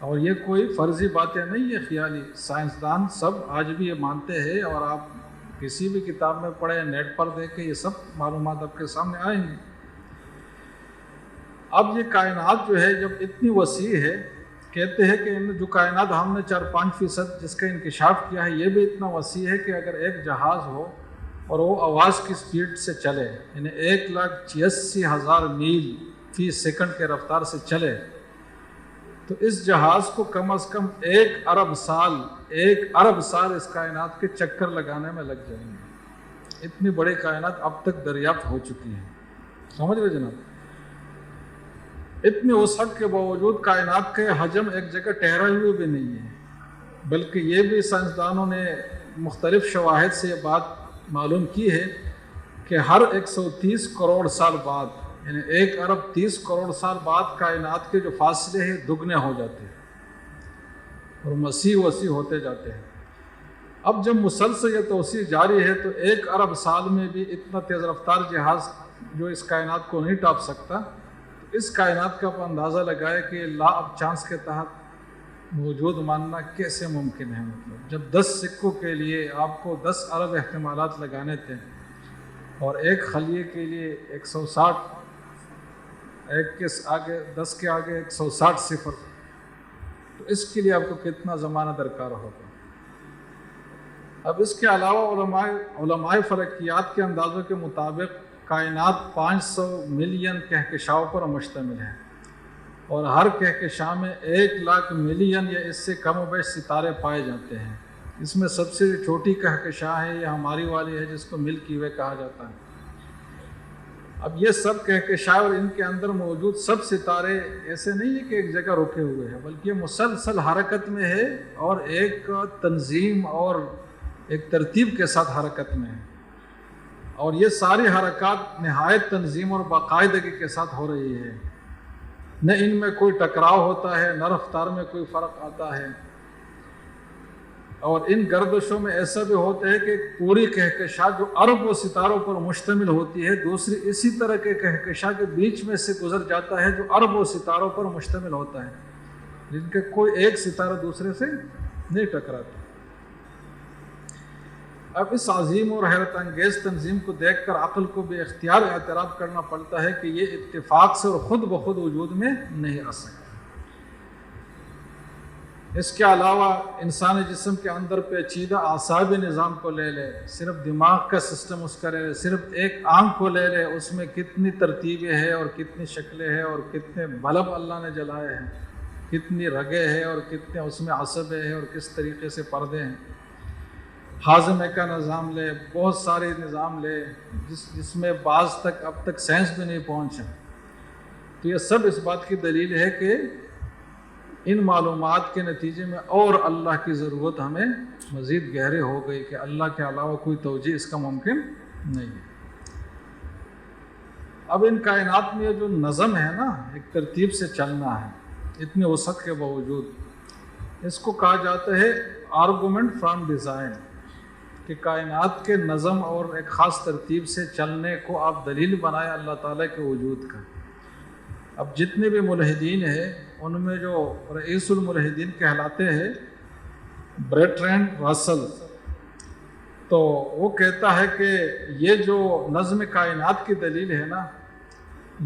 اور یہ کوئی فرضی باتیں نہیں، یہ خیالی سائنسدان سب آج بھی یہ مانتے ہیں، اور آپ کسی بھی کتاب میں پڑھیں، نیٹ پر دیکھیں، یہ سب معلومات آپ کے سامنے آئیں گی۔ اب یہ کائنات جو ہے جب اتنی وسیع ہے، کہتے ہیں کہ جو کائنات ہم نے 4-5% جس کا انکشاف کیا ہے یہ بھی اتنا وسیع ہے کہ اگر ایک جہاز ہو اور وہ آواز کی سپیڈ سے چلے، یعنی 1,86,000 میل فی سیکنڈ کے رفتار سے چلے، تو اس جہاز کو کم از کم 1 ارب سال اس کائنات کے چکر لگانے میں لگ جائیں گے۔ اتنی بڑی کائنات اب تک دریافت ہو چکی ہے، سمجھ رہے جناب؟ اتنی وسعت کے باوجود کائنات کے حجم ایک جگہ ٹھہرے ہوئے بھی نہیں ہے، بلکہ یہ بھی سائنسدانوں نے مختلف شواہد سے یہ بات معلوم کی ہے کہ ہر 130 کروڑ سال بعد، یعنی 1 ارب 30 کروڑ سال بعد کائنات کے جو فاصلے ہیں دگنے ہو جاتے ہیں اور وسیع ہوتے جاتے ہیں۔ اب جب مسلسل یہ توسیع جاری ہے تو 1 ارب سال میں بھی اتنا تیز رفتار جہاز جو اس کائنات کو نہیں ٹاپ سکتا، اس کائنات کا آپ اندازہ لگائے کہ لا آف چانس کے تحت موجود ماننا کیسے ممکن ہے۔ مطلب جب 10 سکوں کے لیے آپ کو 10 ارب احتمالات لگانے تھے اور ایک خلیے کے لیے 160، ایک کے آگے 10 کے آگے 160 صفر، تو اس کے لیے آپ کو کتنا زمانہ درکار ہوگا۔ اب اس کے علاوہ علماء فلکیات کے اندازوں کے مطابق کائنات 500 ملین کہکشاؤں پر مشتمل ہے، اور ہر کہکشاں میں 1,00,000 ملین یا اس سے کم و بیش ستارے پائے جاتے ہیں۔ اس میں سب سے چھوٹی کہکشاں ہے یہ ہماری والی ہے جس کو ملکی وے کہا جاتا ہے۔ اب یہ سب کہکشاں اور ان کے اندر موجود سب ستارے ایسے نہیں ہے کہ ایک جگہ رکے ہوئے ہیں، بلکہ یہ مسلسل حرکت میں ہے اور ایک تنظیم اور ایک ترتیب کے ساتھ حرکت میں ہے، اور یہ ساری حرکات نہایت تنظیم اور باقاعدگی کے ساتھ ہو رہی ہے۔ نہ ان میں کوئی ٹکراؤ ہوتا ہے، نہ رفتار میں کوئی فرق آتا ہے، اور ان گردشوں میں ایسا بھی ہوتا ہے کہ پوری کہکشاں جو اربوں ستاروں پر مشتمل ہوتی ہے دوسری اسی طرح کے کہکشاں کے بیچ میں سے گزر جاتا ہے جو اربوں ستاروں پر مشتمل ہوتا ہے، جن کے کوئی ایک ستارہ دوسرے سے نہیں ٹکراتا۔ اب اس عظیم اور حیرت انگیز تنظیم کو دیکھ کر عقل کو بے اختیار اعتراف کرنا پڑتا ہے کہ یہ اتفاق سے اور خود بخود وجود میں نہیں آ سکتا۔ اس کے علاوہ انسانی جسم کے اندر پیچیدہ اعصابی نظام کو لے لے، صرف دماغ کا سسٹم اس کا لے لے، صرف ایک آنکھ کو لے لے، اس میں کتنی ترتیبیں ہیں اور کتنی شکلیں ہیں اور کتنے بلب اللہ نے جلائے ہیں، کتنی رگیں ہیں اور کتنے اس میں عصبیں ہیں اور کس طریقے سے پردے ہیں، ہاضمے کا نظام لے، بہت سارے نظام لے جس میں بعض تک اب تک سائنس بھی نہیں پہنچا۔ تو یہ سب اس بات کی دلیل ہے کہ ان معلومات کے نتیجے میں اور اللہ کی ضرورت ہمیں مزید گہرے ہو گئی کہ اللہ کے علاوہ کوئی توجیہ اس کا ممکن نہیں ہے۔ اب ان کائنات میں جو نظم ہے نا، ایک ترتیب سے چلنا ہے اتنے وسعت کے باوجود، اس کو کہا جاتا ہے آرگومنٹ فرام ڈیزائن، کہ کائنات کے نظم اور ایک خاص ترتیب سے چلنے کو آپ دلیل بنائیں اللہ تعالیٰ کے وجود کا۔ اب جتنے بھی ملحدین ہیں ان میں جو رئیس الملحدین کہلاتے ہیں برٹرینڈ راسل، تو وہ کہتا ہے کہ یہ جو نظم کائنات کی دلیل ہے نا،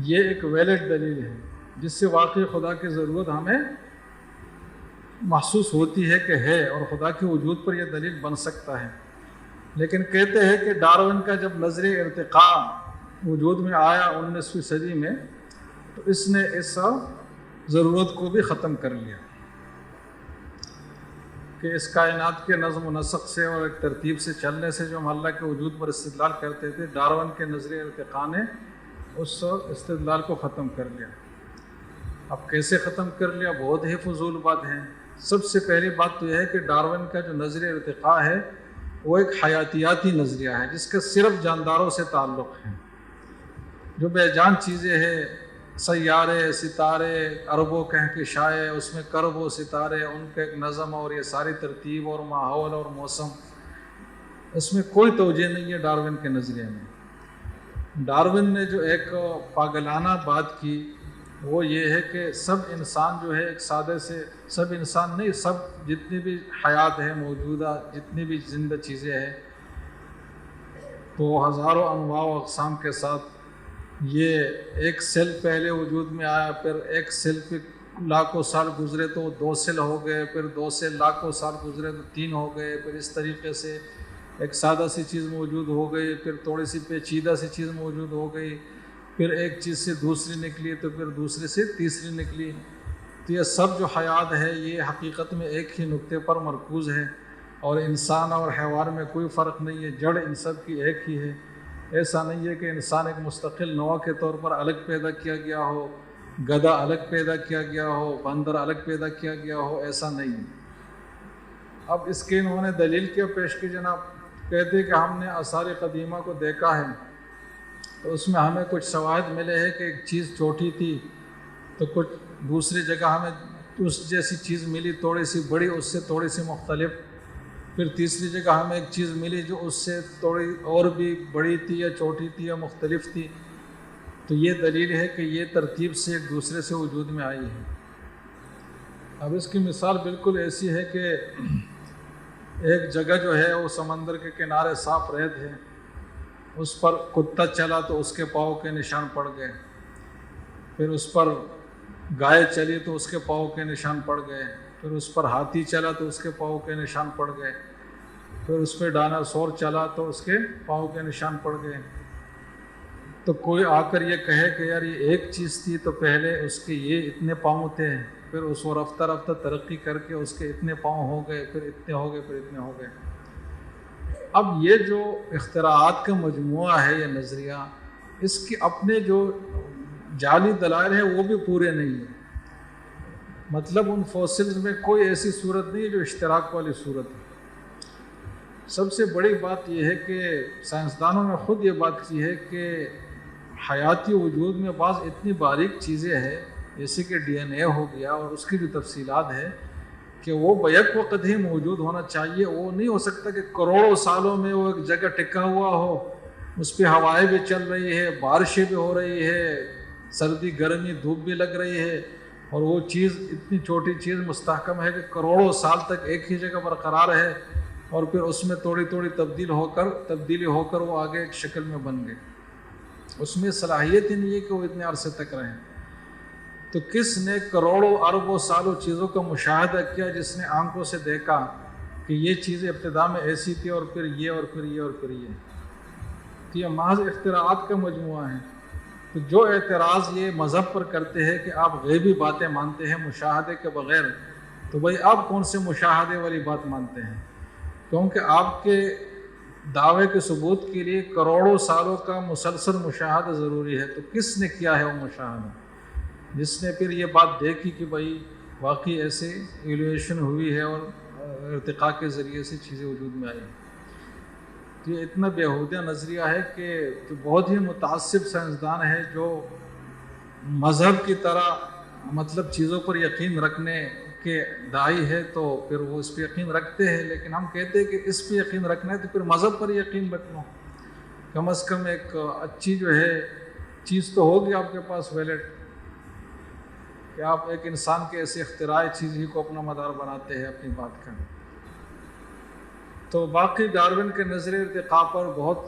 یہ ایک ویلڈ دلیل ہے جس سے واقعی خدا کی ضرورت ہمیں محسوس ہوتی ہے کہ ہے، اور خدا کے وجود پر یہ دلیل بن سکتا ہے۔ لیکن کہتے ہیں کہ ڈارون کا جب نظریہ ارتقاء وجود میں آیا 19ویں صدی میں، تو اس نے اس ضرورت کو بھی ختم کر لیا کہ اس کائنات کے نظم و نسق سے اور ایک ترتیب سے چلنے سے جو ہم اللہ کے وجود پر استدلال کرتے تھے، ڈارون کے نظریہ ارتقاء نے اس استدلال کو ختم کر لیا۔ اب کیسے ختم کر لیا؟ بہت ہی فضول بات ہے۔ سب سے پہلی بات تو یہ ہے کہ ڈارون کا جو نظریہ ارتقاء ہے وہ ایک حیاتیاتی نظریہ ہے جس کا صرف جانداروں سے تعلق ہے۔ جو بے جان چیزیں ہیں، سیارے، ستارے، اربوں کہکشائیں، اس میں کرب و ستارے، ان کا ایک نظم اور یہ ساری ترتیب اور ماحول اور موسم، اس میں کوئی توجہ نہیں ہے ڈارون کے نظریے میں۔ ڈارون نے جو ایک پاگلانہ بات کی وہ یہ ہے کہ سب انسان جو ہے ایک سادے سے، سب انسان نہیں، سب جتنی بھی حیات ہے موجودہ، جتنی بھی زندہ چیزیں ہیں، تو ہزاروں انواع و اقسام کے ساتھ یہ ایک سیل پہلے وجود میں آیا، پھر ایک سیل پہ لاکھوں سال گزرے تو 2 سیل ہو گئے، پھر 2 سیل لاکھوں سال گزرے تو 3 ہو گئے، پھر اس طریقے سے ایک سادہ سی چیز موجود ہو گئی، پھر تھوڑی سی پیچیدہ سی چیز موجود ہو گئی، پھر ایک چیز سے دوسری نکلی تو پھر دوسری سے تیسری نکلی۔ تو یہ سب جو حیات ہے یہ حقیقت میں ایک ہی نقطے پر مرکوز ہے، اور انسان اور حیوان میں کوئی فرق نہیں ہے، جڑ ان سب کی ایک ہی ہے۔ ایسا نہیں ہے کہ انسان ایک مستقل نوع کے طور پر الگ پیدا کیا گیا ہو، گدھا الگ پیدا کیا گیا ہو، بندر الگ پیدا کیا گیا ہو، ایسا نہیں ہے۔ اب اس کی انہوں نے دلیل کیا پیش کی جناب، کہتے کہ ہم نے آثار قدیمہ کو دیکھا ہے تو اس میں ہمیں کچھ شواہد ملے ہیں کہ ایک چیز چھوٹی تھی تو کچھ دوسری جگہ ہمیں اس جیسی چیز ملی تھوڑی سی بڑی، اس سے تھوڑی سی مختلف، پھر تیسری جگہ ہمیں ایک چیز ملی جو اس سے تھوڑی اور بھی بڑی تھی یا چھوٹی تھی یا مختلف تھی۔ تو یہ دلیل ہے کہ یہ ترتیب سے ایک دوسرے سے وجود میں آئی ہے۔ اب اس کی مثال بالکل ایسی ہے کہ ایک جگہ جو ہے وہ سمندر کے کنارے صاف ریت ہے، اس پر کتا چلا تو اس کے پاؤں کے نشان پڑ گئے، پھر اس پر گائے چلی تو اس کے پاؤں کے نشان پڑ گئے، پھر اس پر ہاتھی چلا تو اس کے پاؤں کے نشان پڑ گئے، پھر اس پہ ڈائناسور چلا تو اس کے پاؤں کے نشان پڑ گئے۔ تو کوئی آ کر یہ کہے کہ یار یہ ایک چیز تھی تو پہلے اس کے یہ اتنے پاؤں تھے، پھر اس کو رفتہ رفتہ ترقی کر کے اس کے اتنے پاؤں ہو گئے، پھر اتنے ہو گئے، پھر اتنے ہو گئے۔ اب یہ جو اختراعات کا مجموعہ ہے یہ نظریہ، اس کے اپنے جو جعلی دلائل ہیں وہ بھی پورے نہیں ہیں۔ مطلب ان فوسلز میں کوئی ایسی صورت نہیں ہے جو اشتراک والی صورت ہے۔ سب سے بڑی بات یہ ہے کہ سائنسدانوں نے خود یہ بات کی ہے کہ حیاتی وجود میں بعض اتنی باریک چیزیں ہیں جیسے کہ ڈی این اے ہو گیا اور اس کی جو تفصیلات ہے کہ وہ بیک وقت ہی موجود ہونا چاہیے۔ وہ نہیں ہو سکتا کہ کروڑوں سالوں میں وہ ایک جگہ ٹکا ہوا ہو، اس پہ ہوائیں بھی چل رہی ہے، بارشیں بھی ہو رہی ہے، سردی گرمی دھوپ بھی لگ رہی ہے، اور وہ چیز اتنی چھوٹی چیز مستحکم ہے کہ کروڑوں سال تک ایک ہی جگہ برقرار ہے۔ اور پھر اس میں تھوڑی تھوڑی تبدیلی ہو کر وہ آگے ایک شکل میں بن گئے. اس میں صلاحیت ہی نہیں ہے کہ وہ اتنے عرصے تک رہیں. تو کس نے کروڑوں اربوں سالوں چیزوں کا مشاہدہ کیا، جس نے آنکھوں سے دیکھا کہ یہ چیزیں ابتدا میں ایسی تھی اور پھر یہ اور پھر یہ اور پھر یہ. تو یہ محض اختراعات کا مجموعہ ہے. تو جو اعتراض یہ مذہب پر کرتے ہیں کہ آپ غیبی باتیں مانتے ہیں مشاہدے کے بغیر، تو بھائی آپ کون سے مشاہدے والی بات مانتے ہیں؟ کیونکہ آپ کے دعوے کے ثبوت کے لیے کروڑوں سالوں کا مسلسل مشاہدہ ضروری ہے. تو کس نے کیا ہے وہ مشاہدہ، جس نے پھر یہ بات دیکھی کہ بھائی واقعی ایسے ایولیویشن ہوئی ہے اور ارتقاء کے ذریعے سے چیزیں وجود میں آئی. تو یہ اتنا بیہودہ نظریہ ہے کہ جو بہت ہی متعصب سائنسدان ہے جو مذہب کی طرح مطلب چیزوں پر یقین رکھنے کے داعی ہے، تو پھر وہ اس پہ یقین رکھتے ہیں. لیکن ہم کہتے ہیں کہ اس پہ یقین رکھنا ہے تو پھر مذہب پر یقین رکھ لو. کم از کم ایک اچھی جو ہے چیز تو ہوگی آپ کے پاس ویلڈ، کہ آپ ایک انسان کے ایسے اختراعی چیز ہی کو اپنا مدار بناتے ہیں اپنی بات کا. تو باقی ڈارون کے نظریے ارتقاء پر بہت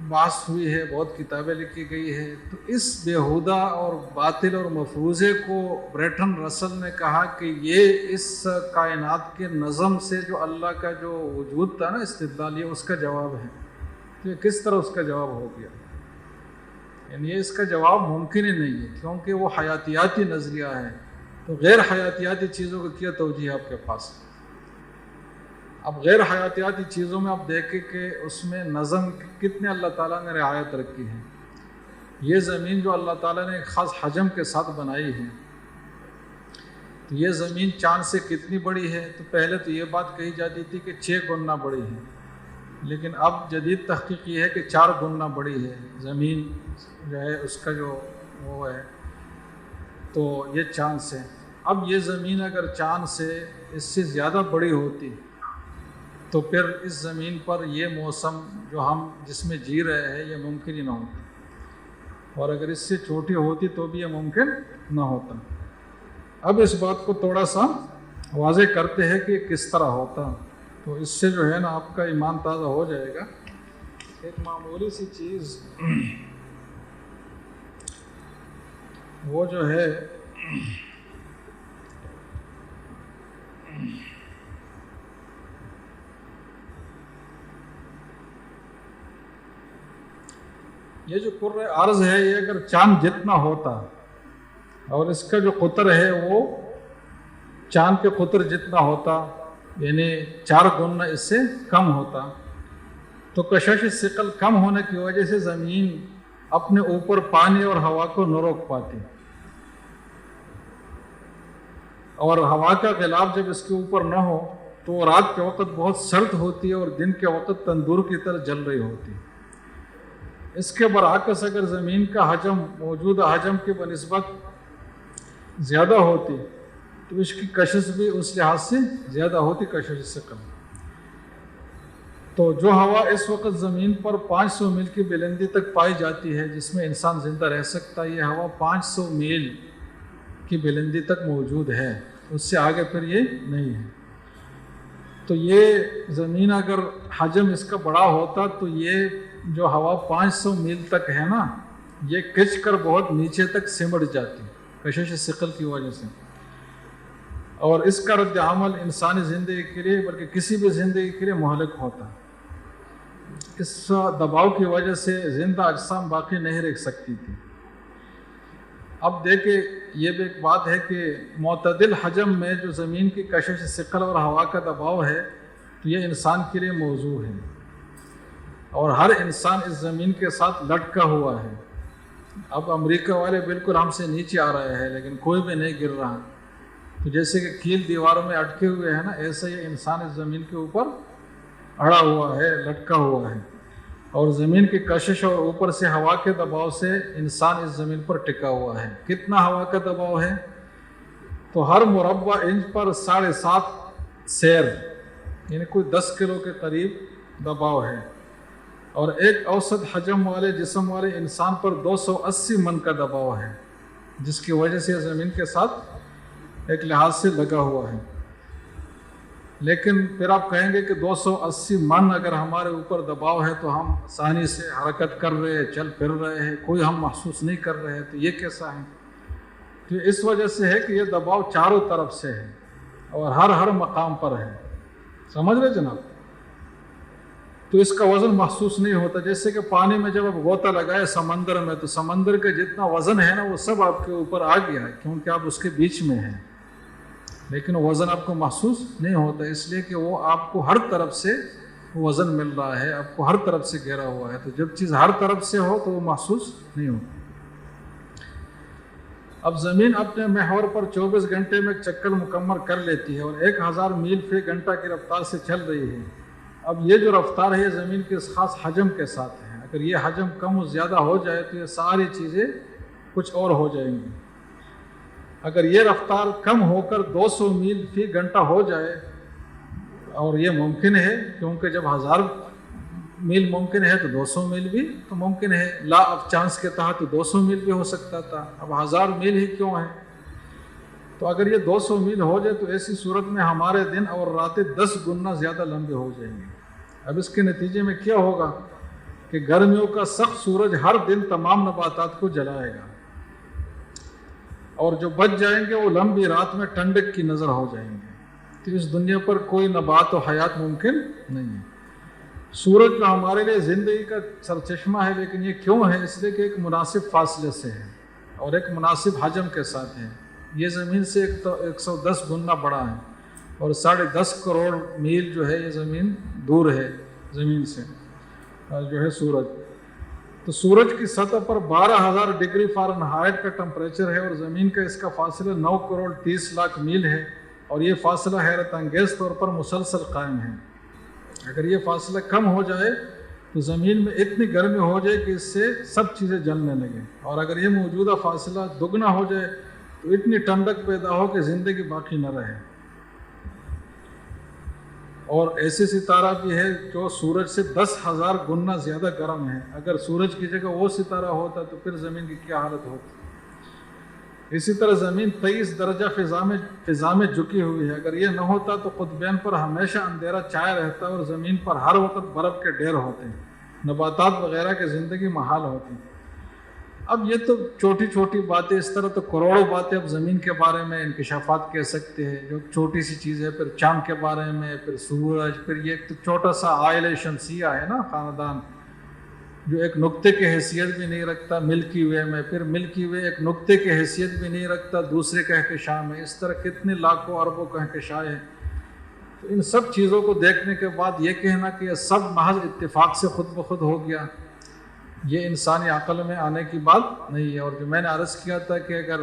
بحث ہوئی ہے، بہت کتابیں لکھی گئی ہے. تو اس بیہودہ اور باطل اور مفروضے کو برٹن رسل نے کہا کہ یہ اس کائنات کے نظم سے جو اللہ کا جو وجود تھا نا استدلال، یہ اس کا جواب ہے. تو یہ کس طرح اس کا جواب ہو گیا؟ یعنی یہ اس کا جواب ممکن ہی نہیں ہے، کیونکہ وہ حیاتیاتی نظریہ ہے. تو غیر حیاتیاتی چیزوں کو کیا توجیہ آپ کے پاس؟ اب غیر حیاتیاتی چیزوں میں آپ دیکھیں کہ اس میں نظم کتنے اللہ تعالیٰ نے رعایت رکھی ہے. یہ زمین جو اللہ تعالیٰ نے ایک خاص حجم کے ساتھ بنائی ہے، تو یہ زمین چاند سے کتنی بڑی ہے؟ تو پہلے تو یہ بات کہی جاتی تھی کہ 6 گنا بڑی ہے، لیکن اب جدید تحقیق یہ ہے کہ 4 گنا بڑی ہے زمین جو ہے، اس کا جو وہ ہے تو یہ چاند سے. اب یہ زمین اگر چاند سے اس سے زیادہ بڑی ہوتی تو پھر اس زمین پر یہ موسم جو ہم جس میں جی رہے ہیں یہ ممکن ہی نہ ہوتا، اور اگر اس سے چھوٹی ہوتی تو بھی یہ ممکن نہ ہوتا. اب اس بات کو تھوڑا سا واضح کرتے ہیں کہ کس طرح ہوتا، تو اس سے جو ہے نا آپ کا ایمان تازہ ہو جائے گا. ایک معمولی سی چیز وہ جو ہے یہ جو کرۂ ارض ہے، یہ اگر چاند جتنا ہوتا اور اس کا جو قطر ہے وہ چاند کے قطر جتنا ہوتا، یعنی 4 گنا اس سے کم ہوتا، تو کشش ثقل کم ہونے کی وجہ سے زمین اپنے اوپر پانی اور ہوا کو نہ روک پاتی، اور ہوا کا غلاف جب اس کے اوپر نہ ہو تو رات کے وقت بہت سرد ہوتی ہے اور دن کے وقت تندور کی طرح جل رہی ہوتی. اس کے برعکس اگر زمین کا حجم موجودہ حجم کی بنسبت زیادہ ہوتی تو اس کی کشش بھی اس لحاظ سے زیادہ ہوتی، کشش سے کم. تو جو ہوا اس وقت زمین پر 500 میل کی بلندی تک پائی جاتی ہے جس میں انسان زندہ رہ سکتا ہے، یہ ہوا 500 میل کی بلندی تک موجود ہے، اس سے آگے پھر یہ نہیں ہے. تو یہ زمین اگر حجم اس کا بڑا ہوتا تو یہ جو ہوا 500 میل تک ہے نا، یہ کھنچ کر بہت نیچے تک سمٹ جاتی کشش ثقل کی وجہ سے. اور اس کا رد عمل انسانی زندگی کے لیے بلکہ کسی بھی زندگی کے لیے مہلک ہوتا. اس دباؤ کی وجہ سے زندہ اجسام باقی نہیں رہ سکتی تھی. اب دیکھیں یہ بھی ایک بات ہے کہ معتدل حجم میں جو زمین کی کشش ثقل اور ہوا کا دباؤ ہے تو یہ انسان کے لیے موضوع ہے، اور ہر انسان اس زمین کے ساتھ لٹکا ہوا ہے. اب امریکہ والے بالکل ہم سے نیچے آ رہے ہیں لیکن کوئی بھی نہیں گر رہا. تو جیسے کہ کیل دیواروں میں اٹکے ہوئے ہیں نا، ایسے ہی انسان اس زمین کے اوپر اڑا ہوا ہے، لٹکا ہوا ہے، اور زمین کی کشش اور اوپر سے ہوا کے دباؤ سے انسان اس زمین پر ٹکا ہوا ہے. کتنا ہوا کا دباؤ ہے؟ تو ہر مربع انچ پر 7.5 سیر، یعنی کوئی 10 کلو کے قریب دباؤ ہے. اور ایک اوسط حجم والے جسم والے انسان پر 280 من کا دباؤ ہے، جس کی وجہ سے زمین کے ساتھ ایک لحاظ سے لگا ہوا ہے. لیکن پھر آپ کہیں گے کہ 280 من اگر ہمارے اوپر دباؤ ہے تو ہم آسانی سے حرکت کر رہے ہیں، چل پھر رہے ہیں، کوئی ہم محسوس نہیں کر رہے ہیں، تو یہ کیسا ہے؟ تو اس وجہ سے ہے کہ یہ دباؤ چاروں طرف سے ہے اور ہر مقام پر ہے، سمجھ رہے جناب؟ تو اس کا وزن محسوس نہیں ہوتا. جیسے کہ پانی میں جب آپ غوطہ لگائے سمندر میں، تو سمندر کا جتنا وزن ہے نا وہ سب آپ کے اوپر آ گیا ہے، کیونکہ آپ اس کے بیچ میں ہیں، لیکن وزن آپ کو محسوس نہیں ہوتا، اس لیے کہ وہ آپ کو ہر طرف سے وزن مل رہا ہے، آپ کو ہر طرف سے گھیرا ہوا ہے. تو جب چیز ہر طرف سے ہو تو وہ محسوس نہیں ہوتا. اب زمین اپنے محور پر 24 گھنٹے میں ایک چکر مکمل کر لیتی ہے اور 1000 میل فی گھنٹہ کی رفتار سے چل رہی ہے. اب یہ جو رفتار ہے یہ زمین کے اس خاص حجم کے ساتھ ہے. اگر یہ حجم کم و زیادہ ہو جائے تو یہ ساری چیزیں کچھ اور ہو جائیں گی. اگر یہ رفتار کم ہو کر 200 میل فی گھنٹہ ہو جائے، اور یہ ممکن ہے کیونکہ جب 1000 میل ممکن ہے تو 200 میل بھی تو ممکن ہے. لا آف چانس کے تحت 200 میل بھی ہو سکتا تھا، اب 1000 میل ہی کیوں ہے؟ تو اگر یہ 200 میل ہو جائے تو ایسی صورت میں ہمارے دن اور راتیں 10 گنا زیادہ لمبے ہو جائیں گے. اب اس کے نتیجے میں کیا ہوگا کہ گرمیوں کا سخت سورج ہر دن تمام نباتات کو جلائے گا، اور جو بچ جائیں گے وہ لمبی رات میں ٹھنڈک کی نظر ہو جائیں گے. تو اس دنیا پر کوئی نبات و حیات ممکن نہیں ہے. سورج جو ہمارے لیے زندگی کا سرچشمہ ہے، لیکن یہ کیوں ہے؟ اس لیے کہ ایک مناسب فاصلے سے ہے اور ایک مناسب حجم کے ساتھ ہے. یہ زمین سے 110 گنا بڑا ہے اور 10.5 کروڑ میل جو ہے یہ زمین دور ہے زمین سے جو ہے سورج. تو سورج کی سطح پر 12,000 ڈگری فارنہائٹ کا ٹمپریچر ہے اور زمین کا اس کا فاصلہ 9 کروڑ 30 لاکھ میل ہے، اور یہ فاصلہ حیرت انگیز طور پر مسلسل قائم ہے. اگر یہ فاصلہ کم ہو جائے تو زمین میں اتنی گرمی ہو جائے کہ اس سے سب چیزیں جلنے لگیں، اور اگر یہ موجودہ فاصلہ دگنا ہو جائے تو اتنی ٹھنڈک پیدا ہو کہ زندگی باقی نہ رہے. اور ایسے ستارہ بھی ہے جو سورج سے 10,000 گنا زیادہ گرم ہے. اگر سورج کی جگہ وہ ستارہ ہوتا تو پھر زمین کی کیا حالت ہوتی. اسی طرح زمین 23 درجہ فضا میں جھکی ہوئی ہے. اگر یہ نہ ہوتا تو قطبین پر ہمیشہ اندھیرا چھایا رہتا اور زمین پر ہر وقت برف کے ڈھیر ہوتے ہیں، نباتات وغیرہ کی زندگی محال ہوتی. اب یہ تو چھوٹی چھوٹی باتیں، اس طرح تو کروڑوں باتیں اب زمین کے بارے میں انکشافات کہہ سکتے ہیں، جو چھوٹی سی چیز ہے. پھر چاند کے بارے میں، پھر سورج، پھر یہ تو چھوٹا سا عائلہ شمسیہ ہے نا، خاندان، جو ایک نقطے کی حیثیت بھی نہیں رکھتا ملکی وے میں. پھر ملکی وے ایک نقطے کی حیثیت بھی نہیں رکھتا دوسرے کہکشاں میں. اس طرح کتنے لاکھوں اربوں کہکشاں ہیں. تو ان سب چیزوں کو دیکھنے کے بعد یہ کہنا کہ یہ سب محض اتفاق سے خود بخود ہو گیا، یہ انسانی عقل میں آنے کی بات نہیں ہے. اور جو میں نے عرض کیا تھا کہ اگر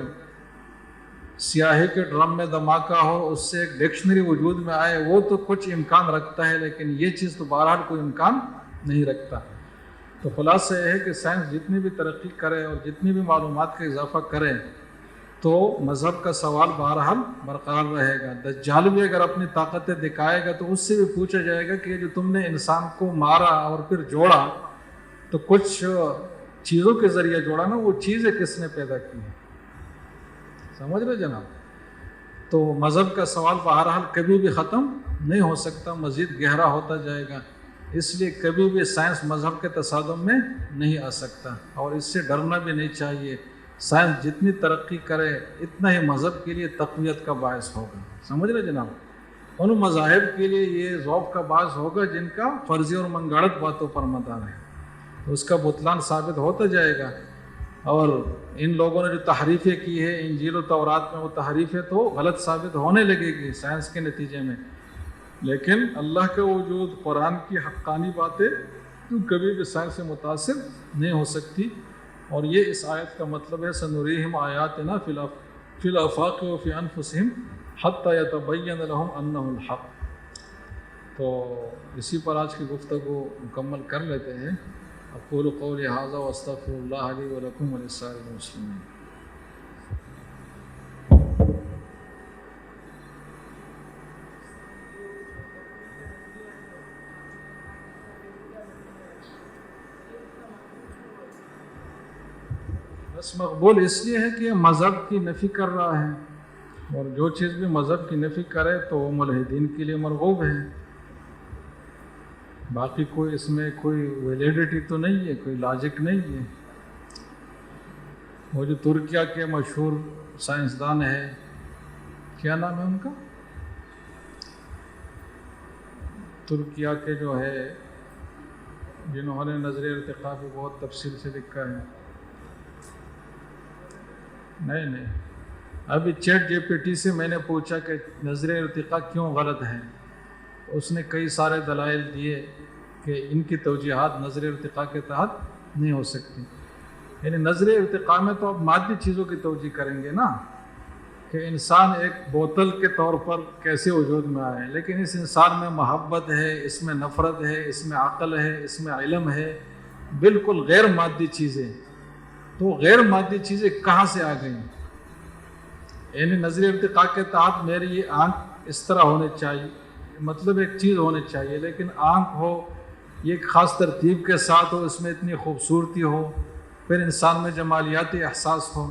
سیاہی کے ڈرم میں دھماکہ ہو، اس سے ایک ڈکشنری وجود میں آئے، وہ تو کچھ امکان رکھتا ہے، لیکن یہ چیز تو بہرحال کوئی امکان نہیں رکھتا. تو خلاصہ یہ ہے کہ سائنس جتنی بھی ترقی کرے اور جتنی بھی معلومات کا اضافہ کرے تو مذہب کا سوال بہرحال برقرار رہے گا. دجال بھی اگر اپنی طاقتیں دکھائے گا تو اس سے بھی پوچھا جائے گا کہ جو تم نے انسان کو مارا اور پھر جوڑا تو کچھ چیزوں کے ذریعے جوڑا نا، وہ چیزیں کس نے پیدا کی ہیں؟ سمجھ رہے جناب؟ تو مذہب کا سوال بہرحال کبھی بھی ختم نہیں ہو سکتا، مزید گہرا ہوتا جائے گا. اس لیے کبھی بھی سائنس مذہب کے تصادم میں نہیں آ سکتا، اور اس سے ڈرنا بھی نہیں چاہیے. سائنس جتنی ترقی کرے اتنا ہی مذہب کے لیے تقویت کا باعث ہوگا. سمجھ رہے جناب؟ ان مذاہب کے لیے یہ ذوق کا باعث ہوگا جن کا فرضی اور منگڑت باتوں پر مدار ہے، تو اس کا بطلان ثابت ہوتا جائے گا. اور ان لوگوں نے جو تحریفیں کی ہے انجیل و تورات میں، وہ تحریفیں تو غلط ثابت ہونے لگے گی سائنس کے نتیجے میں، لیکن اللہ کا وجود، قرآن کی حقانی باتیں تو کبھی بھی سائنس سے متاثر نہیں ہو سکتی. اور یہ اس آیت کا مطلب ہے سنریہم آیاتنا فی الآفاق وفی انفسہم حتی یتبین لہم انہ الحق. تو اسی پر آج کی گفتگو مکمل کر لیتے ہیں. اقول قولی ھذا واستغفر اللہ لی ولکم ولسائر المسلمین. بس مقبول اس لیے ہے کہ یہ مذہب کی نفی کر رہا ہے اور جو چیز بھی مذہب کی نفی کرے تو وہ ملحدین کے لیے مرغوب ہے، باقی کوئی اس میں کوئی ویلیڈیٹی تو نہیں ہے، کوئی لاجک نہیں ہے۔ وہ جو ترکیہ کے مشہور سائنسدان ہے، کیا نام ہے ان کا، ترکیہ کے جو ہے جنہوں نے نظریہ ارتقاء پہ بہت تفصیل سے لکھا ہے، نہیں ابھی چیٹ جی پی ٹی سے میں نے پوچھا کہ نظریہ ارتقاء کیوں غلط ہے، اس نے کئی سارے دلائل دیے کہ ان کی توجیہات نظریہ ارتقاء کے تحت نہیں ہو سکتی۔ یعنی نظریہ ارتقاء میں تو آپ مادی چیزوں کی توجیہ کریں گے نا، کہ انسان ایک بوتل کے طور پر کیسے وجود میں آئے، لیکن اس انسان میں محبت ہے، اس میں نفرت ہے، اس میں عقل ہے، اس میں علم ہے، بالکل غیر مادی چیزیں۔ تو غیر مادی چیزیں کہاں سے آ گئیں؟ یعنی نظریہ ارتقاء کے تحت میری یہ آنکھ اس طرح ہونی چاہیے، مطلب ایک چیز ہونی چاہیے، لیکن آنکھ ہو یہ ایک خاص ترتیب کے ساتھ ہو، اس میں اتنی خوبصورتی ہو، پھر انسان میں جمالیاتی احساس ہو۔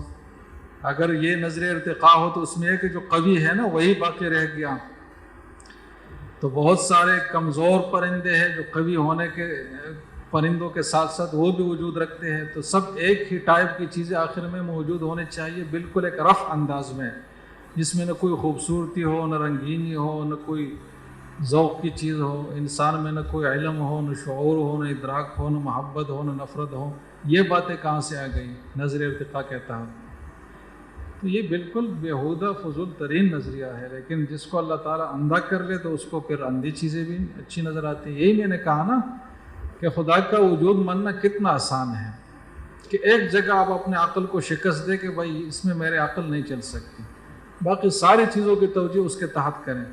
اگر یہ نظریہ ارتقاء ہو تو اس میں ہے کہ جو قوی ہے نا وہی باقی رہ گیا، تو بہت سارے کمزور پرندے ہیں جو قوی ہونے کے پرندوں کے ساتھ ساتھ وہ بھی وجود رکھتے ہیں، تو سب ایک ہی ٹائپ کی چیزیں آخر میں موجود ہونے چاہیے، بالکل ایک رف انداز میں، جس میں نہ کوئی خوبصورتی ہو، نہ رنگینی ہو، نہ کوئی ذوق کی چیز ہو، انسان میں نہ کوئی علم ہو، نہ شعور ہو، نہ ادراک ہو، نہ محبت ہو، نہ نفرت ہو۔ یہ باتیں کہاں سے آ گئی نظریہ ارتقاء کہتا ہے؟ تو یہ بالکل بیہودہ فضول ترین نظریہ ہے، لیکن جس کو اللہ تعالیٰ اندھا کر لے تو اس کو پھر اندھی چیزیں بھی اچھی نظر آتی ہیں۔ یہی میں نے کہا نا کہ خدا کا وجود ماننا کتنا آسان ہے، کہ ایک جگہ آپ اپنے عقل کو شکست دے کہ بھائی اس میں میرے عقل نہیں چل سکتی، باقی ساری چیزوں کی توجہ اس کے تحت کریں،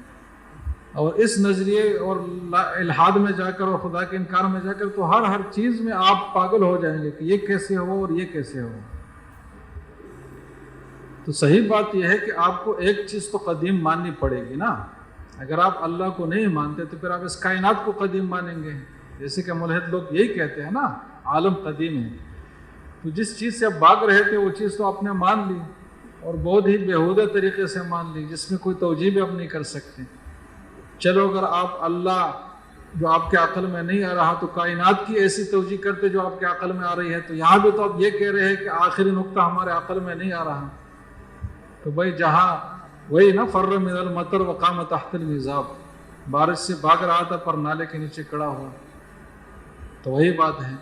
اور اس نظریے اور الحاد میں جا کر اور خدا کے انکار میں جا کر تو ہر چیز میں آپ پاگل ہو جائیں گے کہ یہ کیسے ہو اور یہ کیسے ہو۔ تو صحیح بات یہ ہے کہ آپ کو ایک چیز تو قدیم ماننی پڑے گی نا۔ اگر آپ اللہ کو نہیں مانتے تو پھر آپ اس کائنات کو قدیم مانیں گے، جیسے کہ ملحد لوگ یہی کہتے ہیں نا، عالم قدیم ہے۔ تو جس چیز سے آپ بھاگ رہے تھے وہ چیز تو آپ نے مان لی، اور بہت ہی بیہودہ طریقے سے مان لی، جس میں کوئی توجیہ بھی آپ نہیں کر سکتے۔ چلو اگر آپ اللہ جو آپ کے عقل میں نہیں آ رہا تو کائنات کی ایسی توجیہ کرتے جو آپ کے عقل میں آ رہی ہے، تو یہاں بھی تو آپ یہ کہہ رہے ہیں کہ آخری نقطہ ہمارے عقل میں نہیں آ رہا۔ تو بھائی جہاں وہی نا فر من المطر وقام تحت المیزاب، بارش سے بھاگ رہا تھا پر نالے کے نیچے کھڑا ہوا، تو وہی بات ہے۔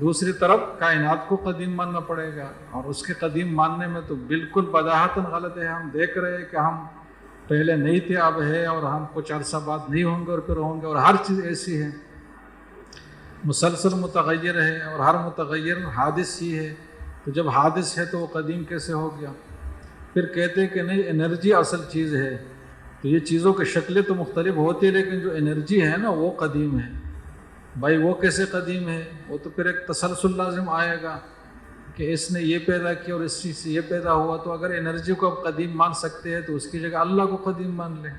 دوسری طرف کائنات کو قدیم ماننا پڑے گا، اور اس کے قدیم ماننے میں تو بالکل بداہتاً غلط ہے۔ ہم دیکھ رہے ہیں کہ ہم پہلے نہیں تھے اب ہے، اور ہم کچھ عرصہ بعد نہیں ہوں گے اور پھر ہوں گے، اور ہر چیز ایسی ہے، مسلسل متغیر ہے، اور ہر متغیر حادث ہی ہے۔ تو جب حادث ہے تو وہ قدیم کیسے ہو گیا؟ پھر کہتے ہیں کہ نہیں انرجی اصل چیز ہے، تو یہ چیزوں کی شکلیں تو مختلف ہوتی ہیں لیکن جو انرجی ہے نا وہ قدیم ہے۔ بھائی وہ کیسے قدیم ہے؟ وہ تو پھر ایک تسلسل لازم آئے گا کہ اس نے یہ پیدا کیا اور اس چیز سے یہ پیدا ہوا، تو اگر انرجی کو آپ قدیم مان سکتے ہیں تو اس کی جگہ اللہ کو قدیم مان لیں۔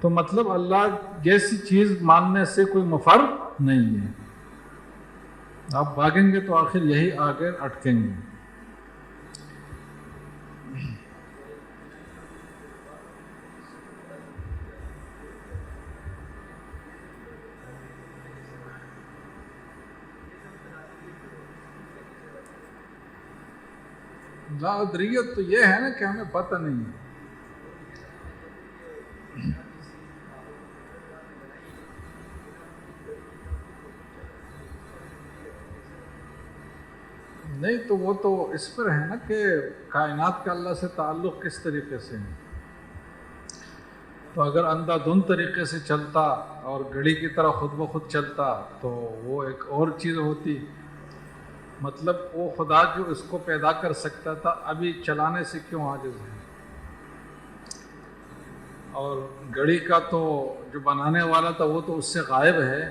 تو مطلب اللہ جیسی چیز ماننے سے کوئی مفر نہیں ہے، آپ بھاگیں گے تو آخر یہی آگے اٹکیں گے۔ لا ادریت تو یہ ہے نا کہ ہمیں پتہ نہیں ہے۔ نہیں تو وہ تو اس پر ہے نا کہ کائنات کا اللہ سے تعلق کس طریقے سے ہے۔ تو اگر اندھا دھند طریقے سے چلتا اور گھڑی کی طرح خود بخود چلتا تو وہ ایک اور چیز ہوتی، مطلب وہ خدا جو اس کو پیدا کر سکتا تھا ابھی چلانے سے کیوں عاجز ہے؟ اور گھڑی کا تو جو بنانے والا تھا وہ تو اس سے غائب ہے،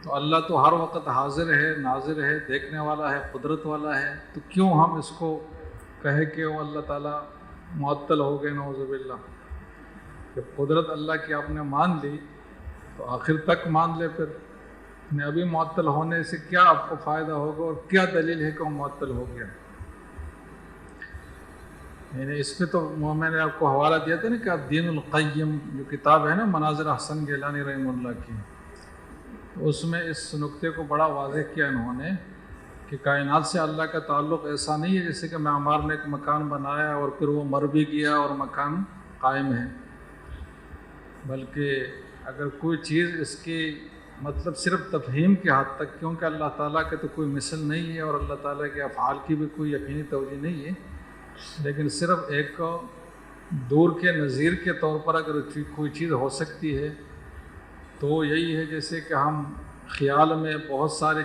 تو اللہ تو ہر وقت حاضر ہے، ناظر ہے، دیکھنے والا ہے، قدرت والا ہے، تو کیوں ہم اس کو کہے کہ وہ اللہ تعالیٰ معطل ہو گئے؟ نعوذ باللہ۔ جب قدرت اللہ کی آپ نے مان لی تو آخر تک مان لے پھر۔ ابھی معطل ہونے سے کیا آپ کو فائدہ ہوگا اور کیا دلیل ہے کہ وہ معطل ہو گیا؟ یعنی اس پہ تو میں نے آپ کو حوالہ دیا تھا نا کہ الدین القیم جو کتاب ہے نا مناظر احسن گیلانی رحمہ اللہ کی، اس میں اس نقطے کو بڑا واضح کیا انہوں نے کہ کائنات سے اللہ کا تعلق ایسا نہیں ہے جیسے کہ معمار نے ایک مکان بنایا اور پھر وہ مر بھی گیا اور مکان قائم ہے، بلکہ اگر کوئی چیز اس کی مطلب صرف تفہیم کے حد تک، کیونکہ اللہ تعالیٰ کے تو کوئی مثل نہیں ہے اور اللہ تعالیٰ کے افعال کی بھی کوئی یقینی توجہ نہیں ہے، لیکن صرف ایک دور کے نظیر کے طور پر اگر کوئی چیز ہو سکتی ہے تو یہی ہے جیسے کہ ہم خیال میں بہت ساری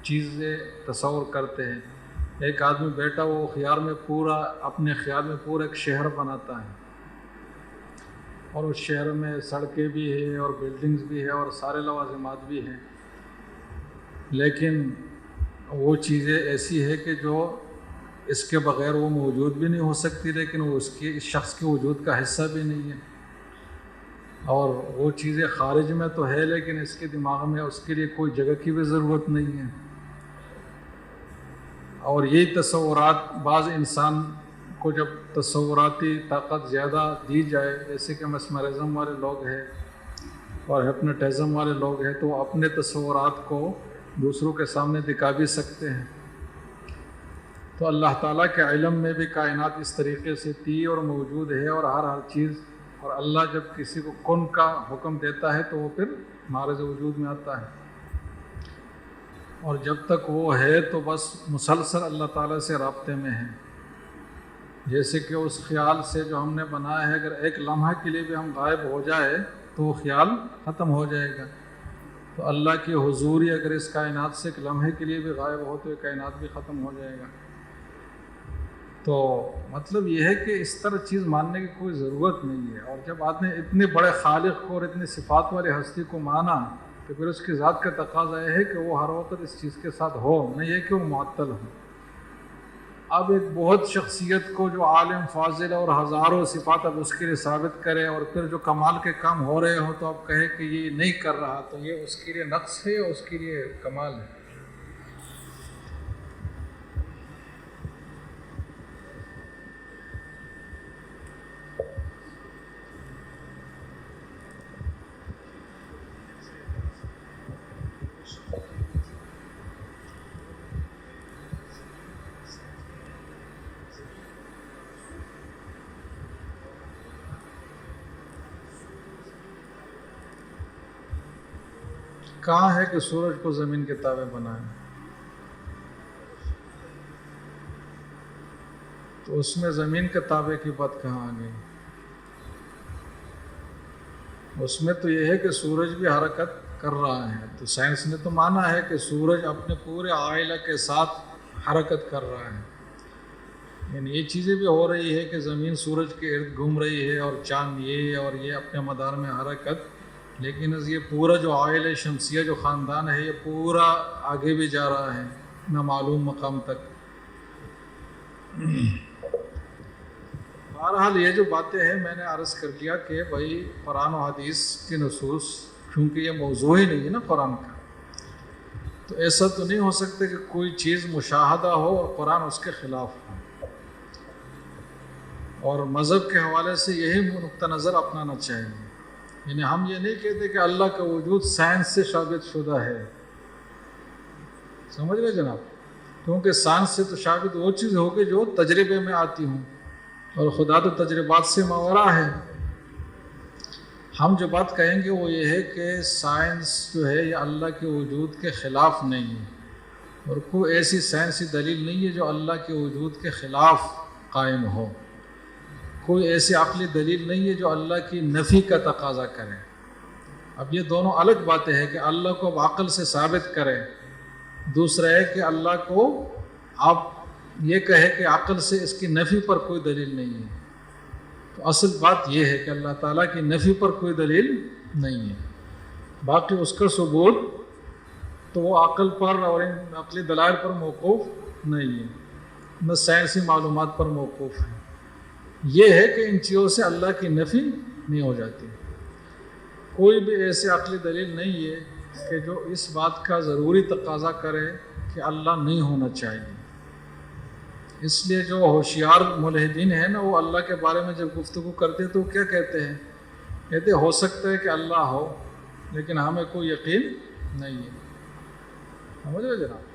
چیزیں تصور کرتے ہیں۔ ایک آدمی بیٹا وہ خیال میں پورا اپنے خیال میں پورا ایک شہر بناتا ہے اور اس شہر میں سڑکیں بھی ہیں اور بلڈنگز بھی ہے اور سارے لوازمات بھی ہیں، لیکن وہ چیزیں ایسی ہے کہ جو اس کے بغیر وہ موجود بھی نہیں ہو سکتی، لیکن وہ اس شخص کے وجود کا حصہ بھی نہیں ہے، اور وہ چیزیں خارج میں تو ہے لیکن اس کے دماغ میں اس کے لیے کوئی جگہ کی بھی ضرورت نہیں ہے۔ اور یہی تصورات بعض انسان کو جب تصوراتی طاقت زیادہ دی جائے، جیسے کہ مسمرزم والے لوگ ہیں اور ہپنوٹزم والے لوگ ہیں، تو وہ اپنے تصورات کو دوسروں کے سامنے دکھا بھی سکتے ہیں۔ تو اللہ تعالیٰ کے علم میں بھی کائنات اس طریقے سے تھی اور موجود ہے اور ہر چیز، اور اللہ جب کسی کو کن کا حکم دیتا ہے تو وہ پھر معرض وجود میں آتا ہے، اور جب تک وہ ہے تو بس مسلسل اللہ تعالیٰ سے رابطے میں ہے۔ جیسے کہ اس خیال سے جو ہم نے بنایا ہے، اگر ایک لمحہ کے لیے بھی ہم غائب ہو جائے تو وہ خیال ختم ہو جائے گا، تو اللہ کی حضوری اگر اس کائنات سے ایک لمحے کے لیے بھی غائب ہو تو یہ کائنات بھی ختم ہو جائے گا۔ تو مطلب یہ ہے کہ اس طرح چیز ماننے کی کوئی ضرورت نہیں ہے، اور جب آپ نے اتنے بڑے خالق کو اور اتنی صفات والے ہستی کو مانا تو پھر اس کی ذات کا تقاضا یہ ہے کہ وہ ہر وقت اس چیز کے ساتھ ہو، نہیں ہے کہ وہ معطل ہو۔ اب ایک بہت شخصیت کو جو عالم فاضل اور ہزاروں صفات اب اس کے لیے ثابت کرے اور پھر جو کمال کے کام ہو رہے ہوں تو اب کہے کہ یہ نہیں کر رہا، تو یہ اس کے لیے نقص ہے یا اس کے لیے کمال ہے؟ کہاں ہے کہ سورج کو زمین کے تابع بنائیں؟ تو اس میں زمین کے تابع کی بات کہاں آ گئی؟ اس میں تو یہ ہے کہ سورج بھی حرکت کر رہا ہے، تو سائنس نے تو مانا ہے کہ سورج اپنے پورے عائلہ کے ساتھ حرکت کر رہا ہے، یعنی یہ چیزیں بھی ہو رہی ہے کہ زمین سورج کے ارد گھوم رہی ہے اور چاند یہ اور یہ اپنے مدار میں حرکت، لیکن یہ پورا جو عائلہ شمسیہ جو خاندان ہے یہ پورا آگے بھی جا رہا ہے نامعلوم مقام تک۔ بہرحال یہ جو باتیں ہیں میں نے عرض کر دیا کہ بھائی قرآن و حدیث کی نصوص، کیونکہ یہ موضوع ہی نہیں ہے نا قرآن کا، تو ایسا تو نہیں ہو سکتا کہ کوئی چیز مشاہدہ ہو اور قرآن اس کے خلاف ہو، اور مذہب کے حوالے سے یہی نقطہ نظر اپنانا چاہیے۔ یعنی ہم یہ نہیں کہتے کہ اللہ کا وجود سائنس سے ثابت شدہ ہے، سمجھ رہے جناب، کیونکہ سائنس سے تو ثابت وہ چیز ہوگی جو تجربے میں آتی ہوں، اور خدا تو تجربات سے ماورا ہے۔ ہم جو بات کہیں گے وہ یہ ہے کہ سائنس جو ہے یہ اللہ کے وجود کے خلاف نہیں ہے، اور کوئی ایسی سائنسی دلیل نہیں ہے جو اللہ کے وجود کے خلاف قائم ہو، کوئی ایسی عقلی دلیل نہیں ہے جو اللہ کی نفی کا تقاضا کرے۔ اب یہ دونوں الگ باتیں ہیں کہ اللہ کو اب عقل سے ثابت کرے، دوسرا ہے کہ اللہ کو آپ یہ کہے کہ عقل سے اس کی نفی پر کوئی دلیل نہیں ہے۔ تو اصل بات یہ ہے کہ اللہ تعالیٰ کی نفی پر کوئی دلیل نہیں ہے، باقی اس کا ثبوت تو وہ عقل پر اور ان عقلی دلائل پر موقوف نہیں ہے، نہ سائنسی معلومات پر موقوف ہے۔ یہ ہے کہ ان چیزوں سے اللہ کی نفی نہیں ہو جاتی، کوئی بھی ایسے عقلی دلیل نہیں ہے کہ جو اس بات کا ضروری تقاضا کرے کہ اللہ نہیں ہونا چاہیے۔ اس لیے جو ہوشیار ملحدین ہیں نا، وہ اللہ کے بارے میں جب گفتگو کرتے تو کیا کہتے ہیں؟ کہتے ہو سکتا ہے کہ اللہ ہو، لیکن ہمیں کوئی یقین نہیں ہے۔ سمجھ رہے جناب؟